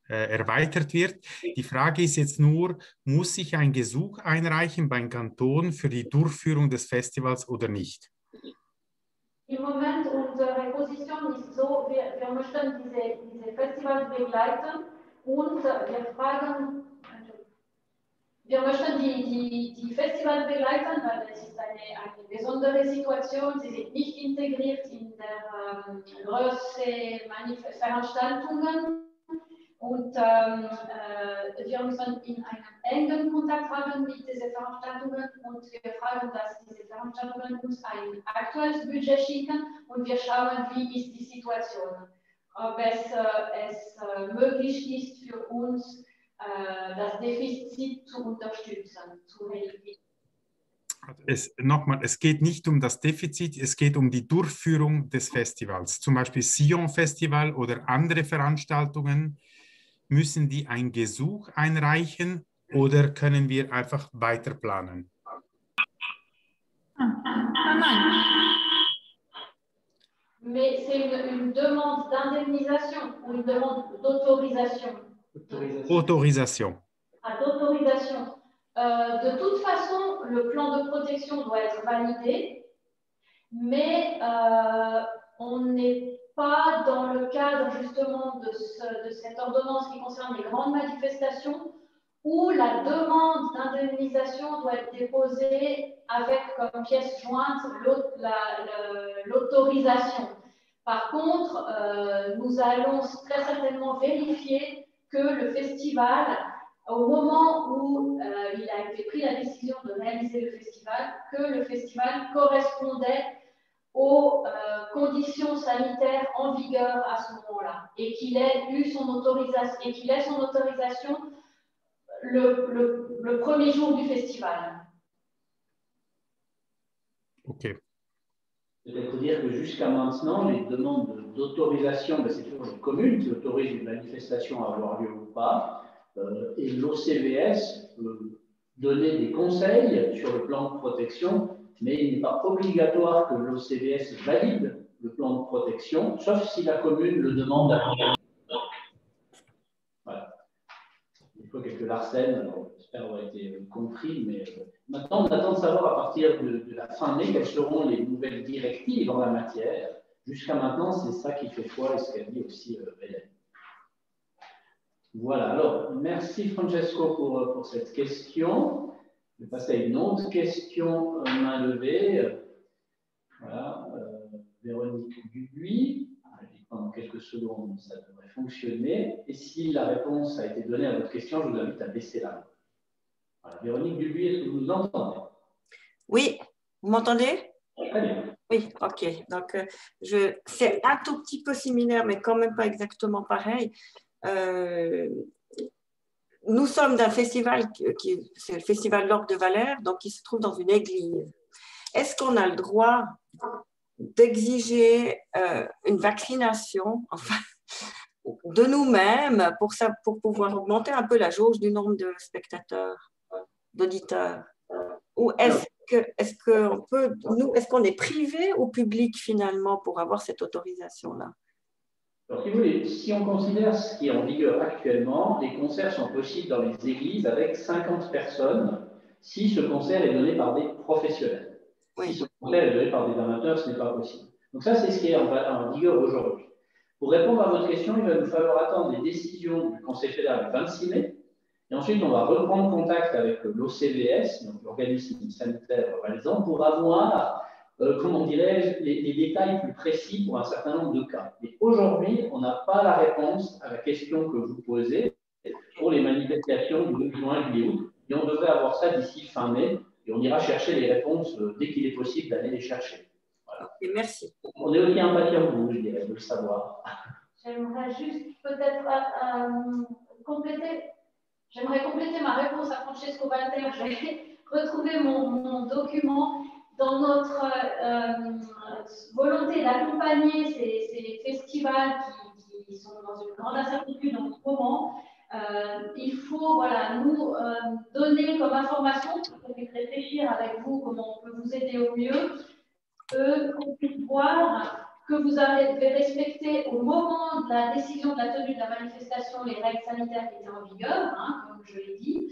erweitert wird. Die Frage ist jetzt nur, muss ich ein Gesuch einreichen beim Kanton für die Durchführung des Festivals oder nicht? Im Moment unsere Position ist so, wir möchten diese Festivals begleiten und wir möchten die Festivals begleiten, weil es ist eine besondere Situation. Sie sind nicht integriert in der Größe Veranstaltungen. Und wir müssen in einem engen Kontakt haben mit diesen Veranstaltungen und wir fragen, dass diese Veranstaltungen uns ein aktuelles Budget schicken und wir schauen, wie ist die Situation. Ob es möglich ist für uns, das Defizit zu unterstützen, zu reduzieren. Nochmal, es geht nicht um das Defizit, es geht um die Durchführung des Festivals. Zum Beispiel Sion Festival oder andere Veranstaltungen. Müssen die ein Gesuch einreichen oder können wir einfach weiter planen? Mais c'est une demande d'indemnisation ou une demande d'autorisation? Autorisation. D'autorisation. De toute façon, le plan de protection doit être validé, mais on n'est pas dans le cadre justement de cette ordonnance qui concerne les grandes manifestations où la demande d'indemnisation doit être déposée avec comme pièce jointe l'autorisation. Par contre, nous allons très certainement vérifier que le festival, au moment où il a été pris la décision de réaliser le festival, que le festival correspondait aux conditions sanitaires en vigueur à ce moment-là et qu'il ait eu son autorisation, le premier jour du festival. Ok. Peut-être dire que jusqu'à maintenant, les demandes d'autorisation, c'est toujours les communes qui autorisent une manifestation à avoir lieu ou pas, et l'OCVS peut donner des conseils sur le plan de protection, mais il n'est pas obligatoire que l'OCVS valide le plan de protection, sauf si la commune le demande à la. Voilà. Il faut quelques larcènes, j'espère avoir été compris, mais maintenant on attend de savoir à partir de la fin mai quelles seront les nouvelles directives en la matière. Jusqu'à maintenant, c'est ça qui fait foi et ce qu'a dit aussi Hélène. Voilà, alors merci Francesco pour cette question. Je vais passer à une autre question main levée. Voilà, Véronique Dubuis. Pendant quelques secondes, ça devrait fonctionner. Et si la réponse a été donnée à votre question, je vous invite à baisser la main. Voilà, Véronique Dubuis, est-ce que vous nous entendez? Oui, vous m'entendez? Très bien. Oui, ok. Donc, c'est un tout petit peu similaire, mais quand même pas exactement pareil. Nous sommes d'un festival, c'est le festival L'Orgue de Valère, donc qui se trouve dans une église. Est-ce qu'on a le droit d'exiger une vaccination, enfin, de nous-mêmes pour pouvoir augmenter un peu la jauge du nombre de spectateurs? d'auditeurs? Ou est-ce qu'on est privé ou public finalement pour avoir cette autorisation-là? Alors, si vous voulez, si on considère ce qui est en vigueur actuellement, les concerts sont possibles dans les églises avec 50 personnes si ce concert est donné par des professionnels. Oui. Si ce concert est donné par des amateurs, ce n'est pas possible. Donc ça, c'est ce qui est en vigueur aujourd'hui. Pour répondre à votre question, il va nous falloir attendre les décisions du Conseil fédéral le 26 mai. Et ensuite, on va reprendre contact avec l'OCVS, donc l'organisme sanitaire valaisan, pour avoir, comment dirais-je, les détails plus précis pour un certain nombre de cas. Mais aujourd'hui, on n'a pas la réponse à la question que vous posez pour les manifestations du 2 juin, juillet, août. Et on devrait avoir ça d'ici fin mai. Et on ira chercher les réponses dès qu'il est possible d'aller les chercher. Voilà. Et merci. On est aussi impatients que vous, je dirais, de le savoir. J'aimerais juste peut-être compléter. J'aimerais compléter ma réponse à Francesco Walter. J'ai retrouvé mon document dans notre volonté d'accompagner ces festivals qui sont dans une grande incertitude en ce moment. Il faut nous donner comme information pour qu'on puisse réfléchir avec vous comment on peut vous aider au mieux, qu'on puisse voir que vous avez respecté au moment de la décision de la tenue de la manifestation les règles sanitaires qui étaient en vigueur, comme je l'ai dit.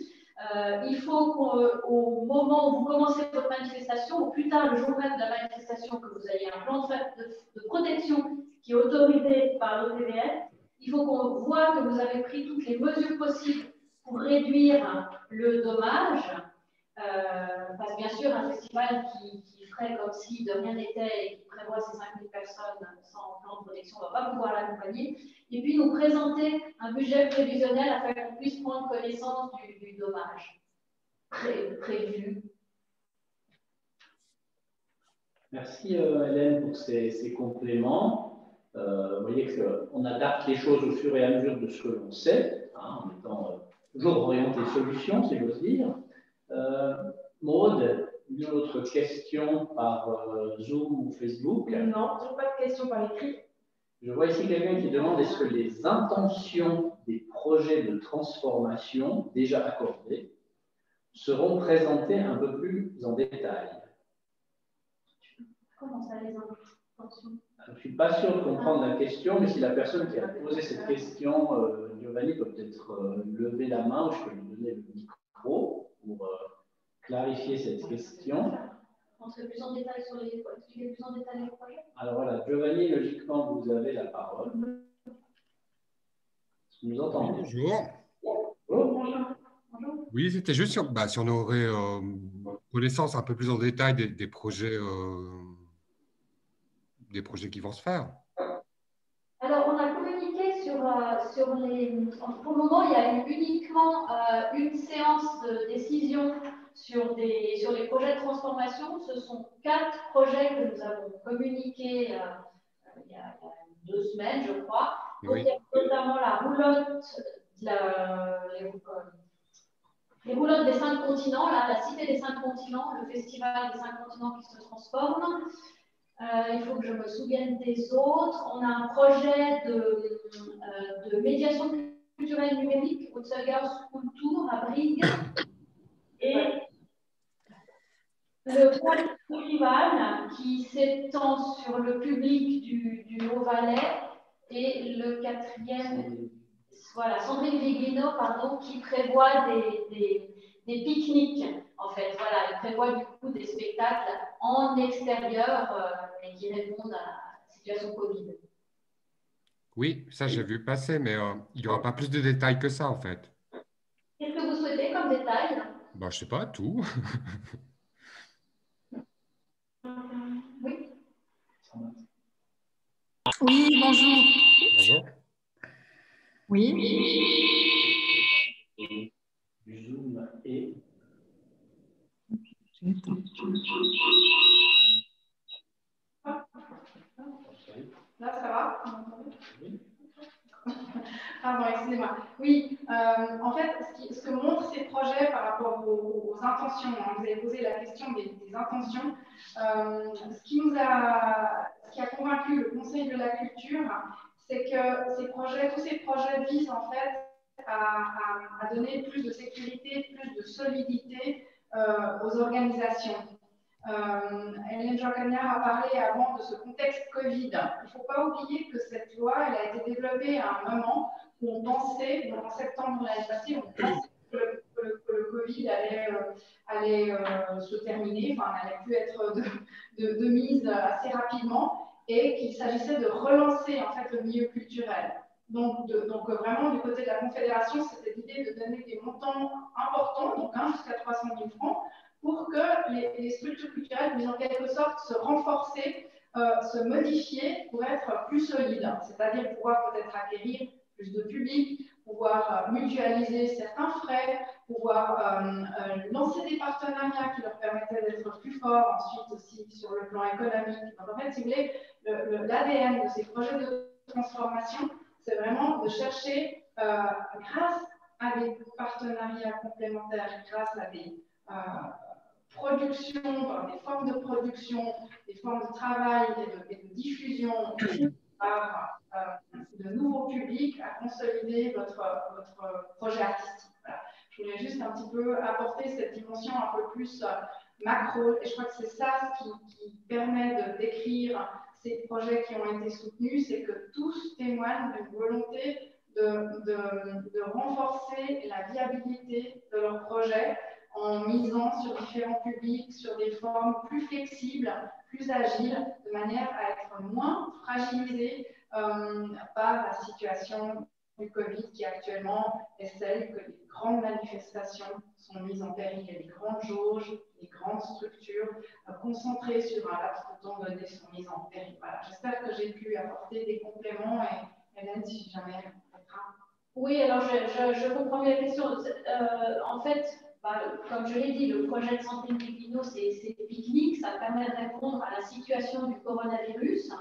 Il faut qu'au moment où vous commencez votre manifestation, ou plus tard le jour même de la manifestation, que vous ayez un plan de protection qui est autorisé par l'OCVS. Il faut qu'on voit que vous avez pris toutes les mesures possibles pour réduire le dommage. Parce que bien sûr, un festival qui ferait comme si de rien n'était et qui prévoit ces 5000 personnes sans plan de protection ne va pas pouvoir l'accompagner. Et puis nous présenter un budget prévisionnel afin qu'on puisse prendre connaissance du dommage prévu. Merci Hélène pour ces compléments. Vous voyez qu'on adapte les choses au fur et à mesure de ce que l'on sait, en étant toujours orienté solution, si j'ose dire. Maude, une autre question par Zoom ou Facebook? Non, toujours pas de question par écrit. Je vois ici quelqu'un qui demande est-ce que les intentions des projets de transformation déjà accordés seront présentées un peu plus en détail? Comment ça, les intentions? Je ne suis pas sûr de comprendre la question, mais si la personne qui a posé cette question, Giovanni, peut peut-être lever la main ou je peux lui donner le micro pour clarifier cette question. Entrer plus en détail sur expliquer plus en détail les projets. Alors voilà, Giovanni, logiquement, vous avez la parole. Vous nous entendez? Bonjour. Bonjour. Oui, c'était juste si on aurait connaissance un peu plus en détail des projets qui vont se faire. Alors, on a communiqué sur les... Pour le moment, il y a eu uniquement une séance de décision sur les projets de transformation. Ce sont 4 projets que nous avons communiqués il y a 2 semaines, je crois. Donc, oui. Il y a notamment la roulotte, les roulottes des 5 continents, la cité des 5 continents, le festival des 5 continents qui se transforme. Il faut que je me souvienne des autres. On a un projet de médiation culturelle numérique au Tsuger School Tour à Brigue. Et le festival qui s'étend sur le public du Haut-Valais. Et le 4e, voilà, Sandrine Viglino, pardon, qui prévoit des pique-niques. En fait, voilà, il prévoit du coup des spectacles en extérieur, mais qui répondent à la situation Covid. Oui, ça j'ai vu passer, mais il n'y aura pas plus de détails que ça en fait. Qu'est-ce que vous souhaitez comme détail? Je ne sais pas, tout. Oui. Oui, bonjour. Bonjour. Oui. Du Zoom et... Là, ça va? Pardon, excusez-moi. Oui, en fait, ce que montrent ces projets par rapport aux intentions, vous avez posé la question des intentions, ce qui a convaincu le Conseil de la culture, c'est que tous ces projets visent en fait à donner plus de sécurité, plus de solidité aux organisations. Hélène Jean-Cagnard a parlé avant de ce contexte Covid. Il ne faut pas oublier que cette loi, elle a été développée à un moment où on pensait, en septembre de l'année passée, on pensait que le Covid allait se terminer, enfin, n'allait plus être de mise assez rapidement, et qu'il s'agissait de relancer en fait le milieu culturel. Donc vraiment, du côté de la Confédération, c'était l'idée de donner des montants importants, donc jusqu'à 300 000 francs, pour que les structures culturelles puissent en quelque sorte se renforcer, se modifier pour être plus solides, c'est-à-dire pouvoir peut-être acquérir plus de public, pouvoir mutualiser certains frais, pouvoir lancer des partenariats qui leur permettaient d'être plus forts ensuite aussi sur le plan économique. Donc en fait, si vous voulez, l'ADN de ces projets de transformation, c'est vraiment de chercher, grâce à des partenariats complémentaires, grâce à des productions, des formes de production, des formes de travail et de diffusion par de nouveaux publics, à consolider votre projet artistique. Voilà. Je voulais juste un petit peu apporter cette dimension un peu plus macro, et je crois que c'est ça qui permet de décrire ces projets qui ont été soutenus, c'est que tous témoignent d'une volonté de renforcer la viabilité de leur projet en misant sur différents publics, sur des formes plus flexibles, plus agiles, de manière à être moins fragilisés par la situation du Covid qui actuellement est celle que les grandes manifestations sont mises en péril et les grandes jauges, les grandes structures concentrées sur un laps de temps donné sont mises en péril. Voilà. J'espère que j'ai pu apporter des compléments et Hélène, si jamais Oui, alors je comprends bien la question. En fait, comme je l'ai dit, le projet de santé Pépino, c'est pique-nique, ça permet de répondre à la situation du coronavirus,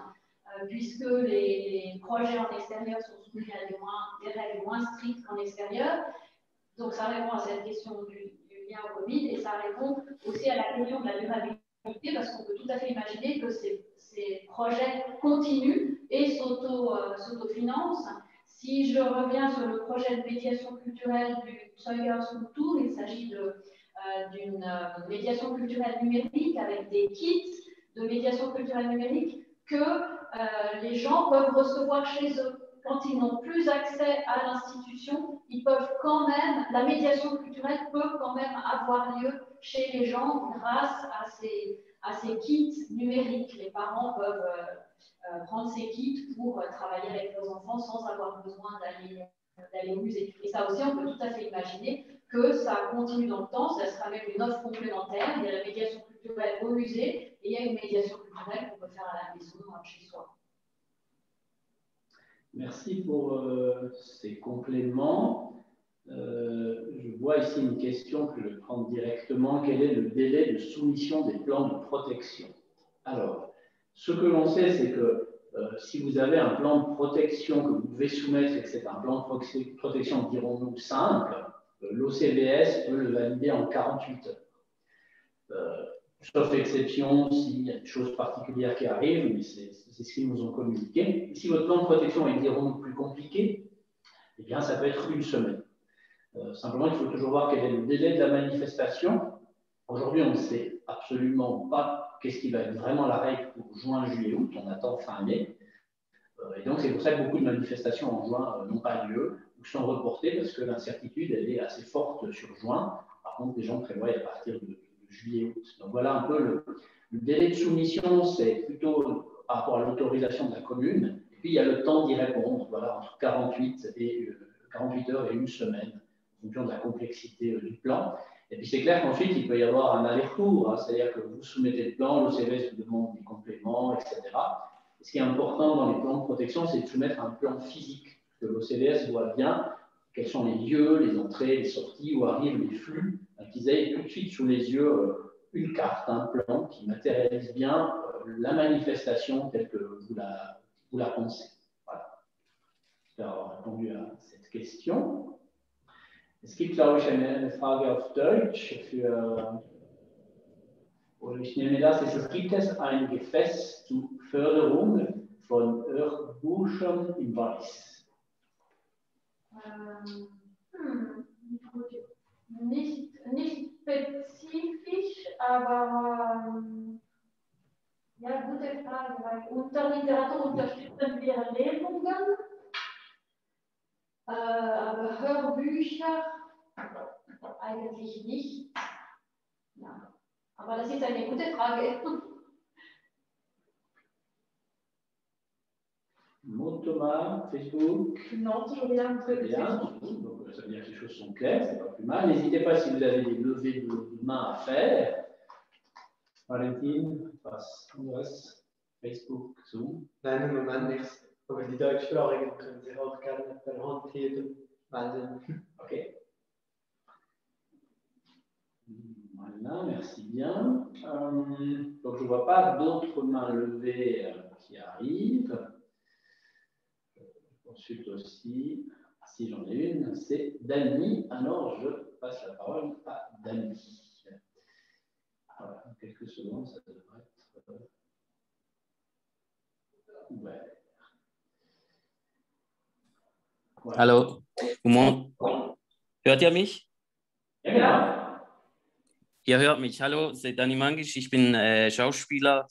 puisque les projets en extérieur sont soumis à des règles moins strictes qu'en extérieur. Donc ça répond à cette question du lien au Covid et ça répond aussi à la question de la durabilité, parce qu'on peut tout à fait imaginer que ces projets continuent et s'autofinancent. Si je reviens sur le projet de médiation culturelle du Zeughaus-Kultur, il s'agit d'une médiation culturelle numérique avec des kits de médiation culturelle numérique que les gens peuvent recevoir chez eux. Quand ils n'ont plus accès à l'institution, ils peuvent quand même, la médiation culturelle peut quand même avoir lieu chez les gens grâce à ces kits numériques. Les parents peuvent prendre ces kits pour travailler avec leurs enfants sans avoir besoin d'aller au musée. Et ça aussi, on peut tout à fait imaginer que ça continue dans le temps, ça sera même une offre complémentaire. Il y a la médiation culturelle au musée et il y a une médiation culturelle qu'on peut faire à la maison, chez soi. Merci pour ces compléments. Je vois ici une question que je vais prendre directement. Quel est le délai de soumission des plans de protection? Alors, ce que l'on sait, c'est que si vous avez un plan de protection que vous devez soumettre et que c'est un plan de protection, dirons-nous, simple, l'OCBS peut le valider en 48 heures. Sauf exception, s'il y a des choses particulières qui arrivent, mais c'est ce qu'ils nous ont communiqué. Et si votre plan de protection est, dirons-nous, plus compliqué, eh bien, ça peut être une semaine. Simplement, il faut toujours voir quel est le délai de la manifestation. Aujourd'hui, on ne sait absolument pas qu'est-ce qui va être vraiment la règle pour juin, juillet, août. On attend fin mai. Et donc, c'est pour ça que beaucoup de manifestations en juin n'ont pas lieu ou sont reportées parce que l'incertitude, elle est assez forte sur juin. Par contre, les gens prévoient à partir de juillet, août. Donc, voilà un peu le délai de soumission, c'est plutôt par rapport à l'autorisation de la commune. Et puis, il y a le temps d'y répondre, voilà, entre 48 heures et une semaine, en fonction de la complexité du plan. Et puis, c'est clair qu'ensuite, il peut y avoir un aller-retour, hein, c'est-à-dire que vous soumettez le plan, l'OCBS vous demande des compléments, etc. Et ce qui est important dans les plans de protection, c'est de soumettre un plan physique, que l'OCBS voit bien quels sont les lieux, les entrées, les sorties, où arrivent les flux, qu'ils aient tout de suite sous les yeux une carte, un plan qui matérialise bien la manifestation telle que vous la pensez. Voilà. J'espère avoir répondu à cette question. Es gibt, glaube ich, eine Frage auf Deutsch oder ich nehme das, gibt es ein Gefäß zur Förderung von Erdbuschen im Wallis? nicht spezifisch, aber ja, gute Frage, weil unter Literatur unterstützen wir Lesungen, aber Hörbücher eigentlich nicht. Ja. Aber das ist eine gute Frage. Thomas, Facebook. Non, toujours rien. Très bien. Donc, ça veut dire que les choses sont claires, c'est pas plus mal. N'hésitez pas si vous avez des levées de main à faire. Valentine, was anderes? Facebook, Zoom? Nein, im Moment nichts. Aber die Deutschsprachigen können sich auch gerne per Hand heben, melden. Ok. Voilà, merci bien. Donc, je ne vois pas d'autres mains levées qui arrivent. Je consulte aussi. Ah, si j'en ai une, c'est Dani. Alors, je passe la parole à Dani. Voilà, quelques secondes, ça devrait être ouvert. Voilà. Hallo, hört ihr mich? Ja, genau. Ihr hört mich. Hallo, c'est Dani Mangisch, ich bin Schauspieler.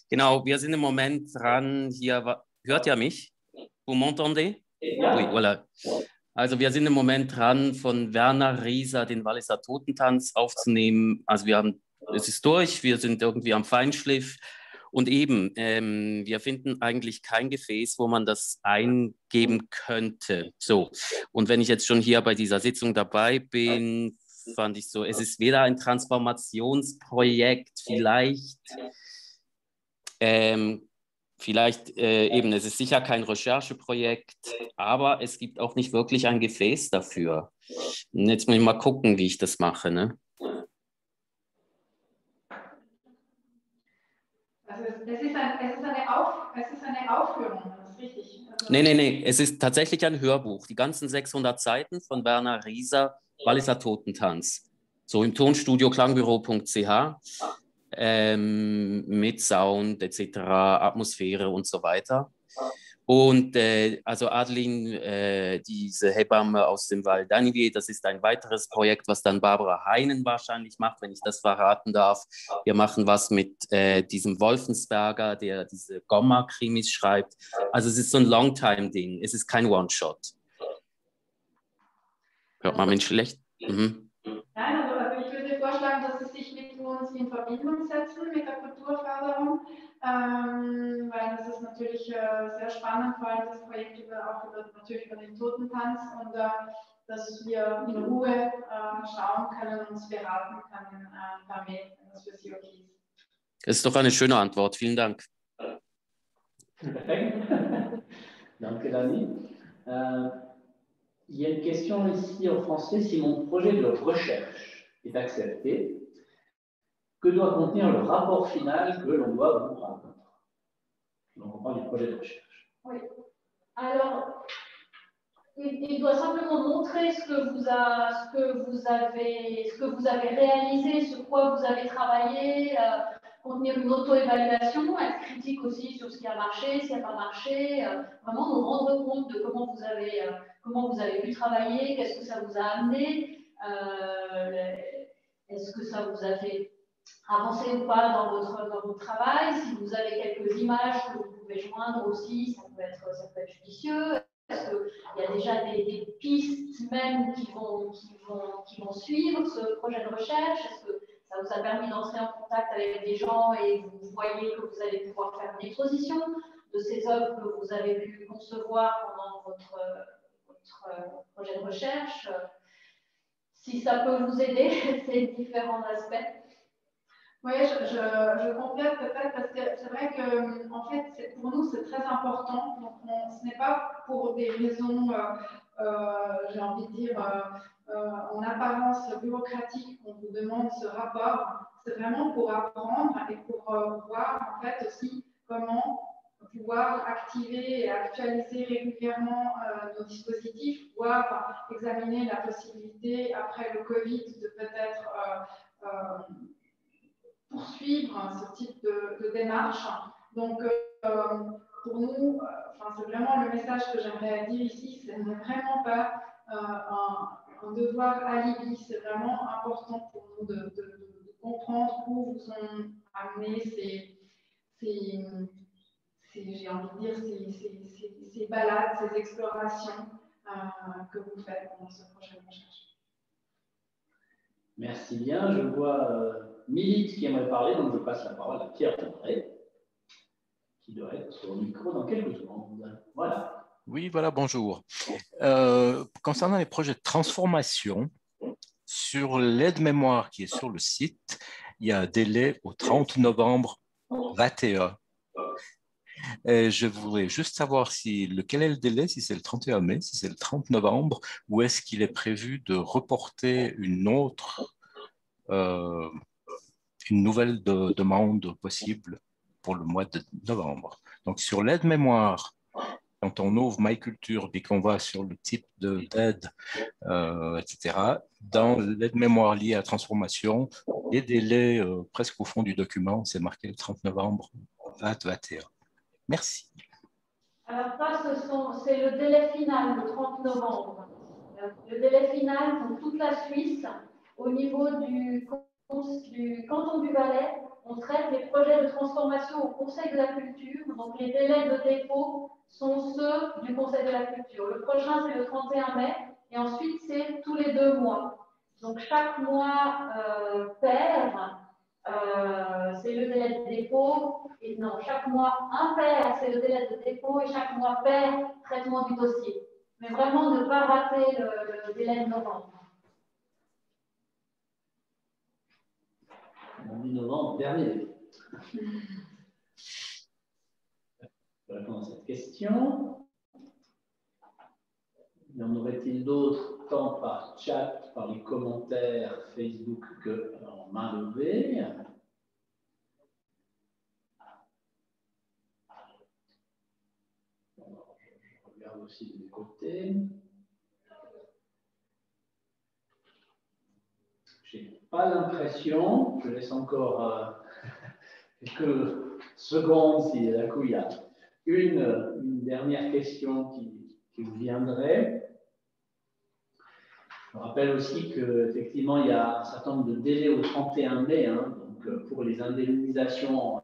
Genau, wir sind im Moment dran, hier, hört ihr mich? Vous m'entendez? Ja. Oui, voilà. Also wir sind im Moment dran, von Werner Rieser den Walliser Totentanz aufzunehmen. Also es ist durch, wir sind irgendwie am Feinschliff. Und eben, wir finden eigentlich kein Gefäß, wo man das eingeben könnte. So, und wenn ich jetzt schon hier bei dieser Sitzung dabei bin, fand ich so, es ist weder ein Transformationsprojekt, vielleicht eben, es ist sicher kein Rechercheprojekt, aber es gibt auch nicht wirklich ein Gefäß dafür. Und jetzt muss ich mal gucken, wie ich das mache, ne? Also es ist eine Aufführung, das ist richtig. Also Nee, es ist tatsächlich ein Hörbuch. Die ganzen 600 Seiten von Werner Rieser, Walliser Totentanz. So im Tonstudio klangbüro.ch mit Sound etc., Atmosphäre und so weiter. Und also Adeline, diese Hebamme aus dem Val d'Anivier, das ist ein weiteres Projekt, was dann Barbara Heinen wahrscheinlich macht, wenn ich das verraten darf. Wir machen was mit diesem Wolfensberger, der diese Gomma-Krimis schreibt. Also es ist so ein Longtime-Ding, es ist kein One-Shot. Hört man mich schlecht? Mhm. Nein, also ich würde vorschlagen, dass Sie sich mit uns in Verbindung setzen mit der Kulturförderung, weil das ist natürlich sehr spannend, vor allem das Projekt natürlich über den Totentanz und dass wir in Ruhe schauen können und uns beraten können damit, wenn das für Sie okay ist. Das ist doch eine schöne Antwort. Vielen Dank. Perfekt. Danke, Dani. Il y a une question ici en français. Si mon projet de recherche est accepté, que doit contenir le rapport final que l'on doit vous rendre? Donc, on parle du projet de recherche. Oui. Alors, il doit simplement montrer ce que vous avez réalisé, sur quoi vous avez travaillé, contenir une auto-évaluation, être critique aussi sur ce qui a marché, ce qui n'a pas marché, vraiment nous rendre compte de comment vous avez pu travailler, qu'est-ce que ça vous a amené, est-ce que ça vous a fait avancer ou pas dans votre travail, si vous avez quelques images que vous pouvez joindre aussi, ça peut être judicieux. Est-ce qu'il y a déjà des pistes même qui vont suivre ce projet de recherche? Est-ce que ça vous a permis d'entrer en contact avec des gens et vous voyez que vous allez pouvoir faire une exposition de ces œuvres que vous avez pu concevoir pendant votre projet de recherche? Si ça peut vous aider, c'est différents aspects. Oui, je complète peut-être parce que c'est vrai que en fait, pour nous, c'est très important. Donc, ce n'est pas pour des raisons, j'ai envie de dire, en apparence bureaucratique qu'on vous demande ce rapport. C'est vraiment pour apprendre et pour voir en fait aussi comment pouvoir activer et actualiser régulièrement nos dispositifs, voire examiner la possibilité après le Covid de peut-être poursuivre ce type de démarche. Donc, pour nous, c'est vraiment le message que j'aimerais dire ici, ce n'est vraiment pas un devoir alibi. C'est vraiment important pour nous de comprendre où vous sont amenés j'ai envie de dire, ces balades, ces explorations que vous faites pendant ce projet de recherche. Merci bien. Je vois Milite qui aimerait parler, donc je passe la parole à Pierre André, qui doit être sur le micro dans quelques secondes. Voilà. Oui, voilà, bonjour. Concernant les projets de transformation, sur l'aide-mémoire qui est sur le site, il y a un délai au 30 novembre 21. Et je voudrais juste savoir quel est le délai, si c'est le 31 mai, si c'est le 30 novembre, ou est-ce qu'il est prévu de reporter une nouvelle demande possible pour le mois de novembre. Donc, sur l'aide-mémoire, quand on ouvre MyCulture et qu'on va sur le type d'aide, etc., dans l'aide-mémoire liée à la transformation, les délais presque au fond du document, c'est marqué le 30 novembre 2021. Merci. Alors c'est le délai final, le 30 novembre. Le délai final pour toute la Suisse, au niveau du canton du Valais, on traite les projets de transformation au Conseil de la Culture. Donc les délais de dépôt sont ceux du Conseil de la Culture. Le prochain, c'est le 31 mai, et ensuite, c'est tous les 2 mois. Donc chaque mois pair, c'est le délai de dépôt, et non, chaque mois impair, c'est le délai de dépôt, et chaque mois pair, traitement du dossier. Mais vraiment ne pas rater le délai de novembre. On dit novembre dernier. Je vais répondre à cette question. Y en aurait-il d'autres, tant par chat, par les commentaires Facebook que en main levée? Je regarde aussi de mes côtés. Je n'ai pas l'impression, je laisse encore quelques secondes si d'un coup il y a une dernière question qui vous viendrait. Je rappelle aussi qu'effectivement, il y a un certain nombre de délais au 31 mai, donc pour les indemnisations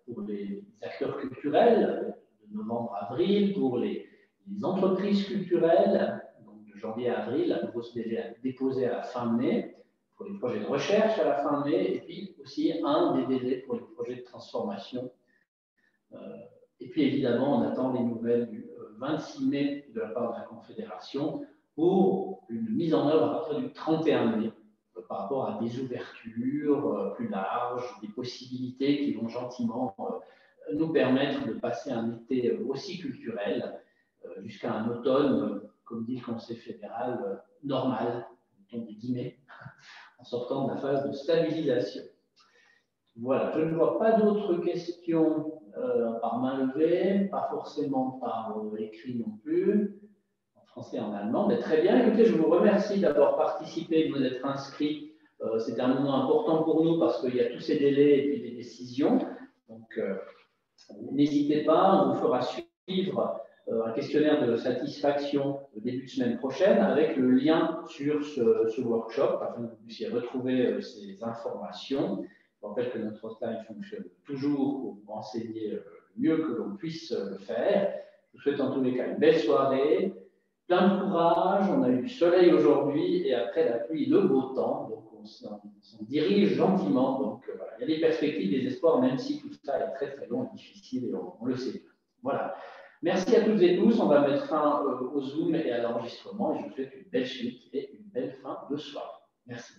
pour les acteurs culturels, de novembre à avril, pour les entreprises culturelles, donc de janvier à avril, la nouveau délai à déposer à la fin mai, pour les projets de recherche à la fin mai, et puis aussi un des délais pour les projets de transformation. Et puis évidemment, on attend les nouvelles du 26 mai de la part de la Confédération pour une mise en œuvre à partir du 31 mai par rapport à des ouvertures plus larges, des possibilités qui vont gentiment nous permettre de passer un été aussi culturel jusqu'à un automne, comme dit le Conseil fédéral, normal, entre guillemets, en sortant de la phase de stabilisation. Voilà, je ne vois pas d'autres questions par main levée, pas forcément par écrit non plus, en français et en allemand. Mais très bien, écoutez, je vous remercie d'avoir participé, de vous être inscrit. C'était un moment important pour nous parce qu'il y a tous ces délais et puis des décisions. Donc, n'hésitez pas, on vous fera suivre un questionnaire de satisfaction au début de semaine prochaine avec le lien sur ce workshop afin que vous puissiez retrouver ces informations. Je rappelle que notre hotline fonctionne toujours pour vous renseigner le mieux que l'on puisse le faire. Je vous souhaite en tous les cas une belle soirée, plein de courage. On a eu du soleil aujourd'hui et après la pluie, le beau temps. Donc on s'en dirige gentiment. Donc voilà, il y a des perspectives, des espoirs, même si tout ça est très très long et difficile et on le sait. Voilà. Merci à toutes et tous. On va mettre fin au Zoom et à l'enregistrement. Et je vous souhaite une belle suite et une belle fin de soirée. Merci.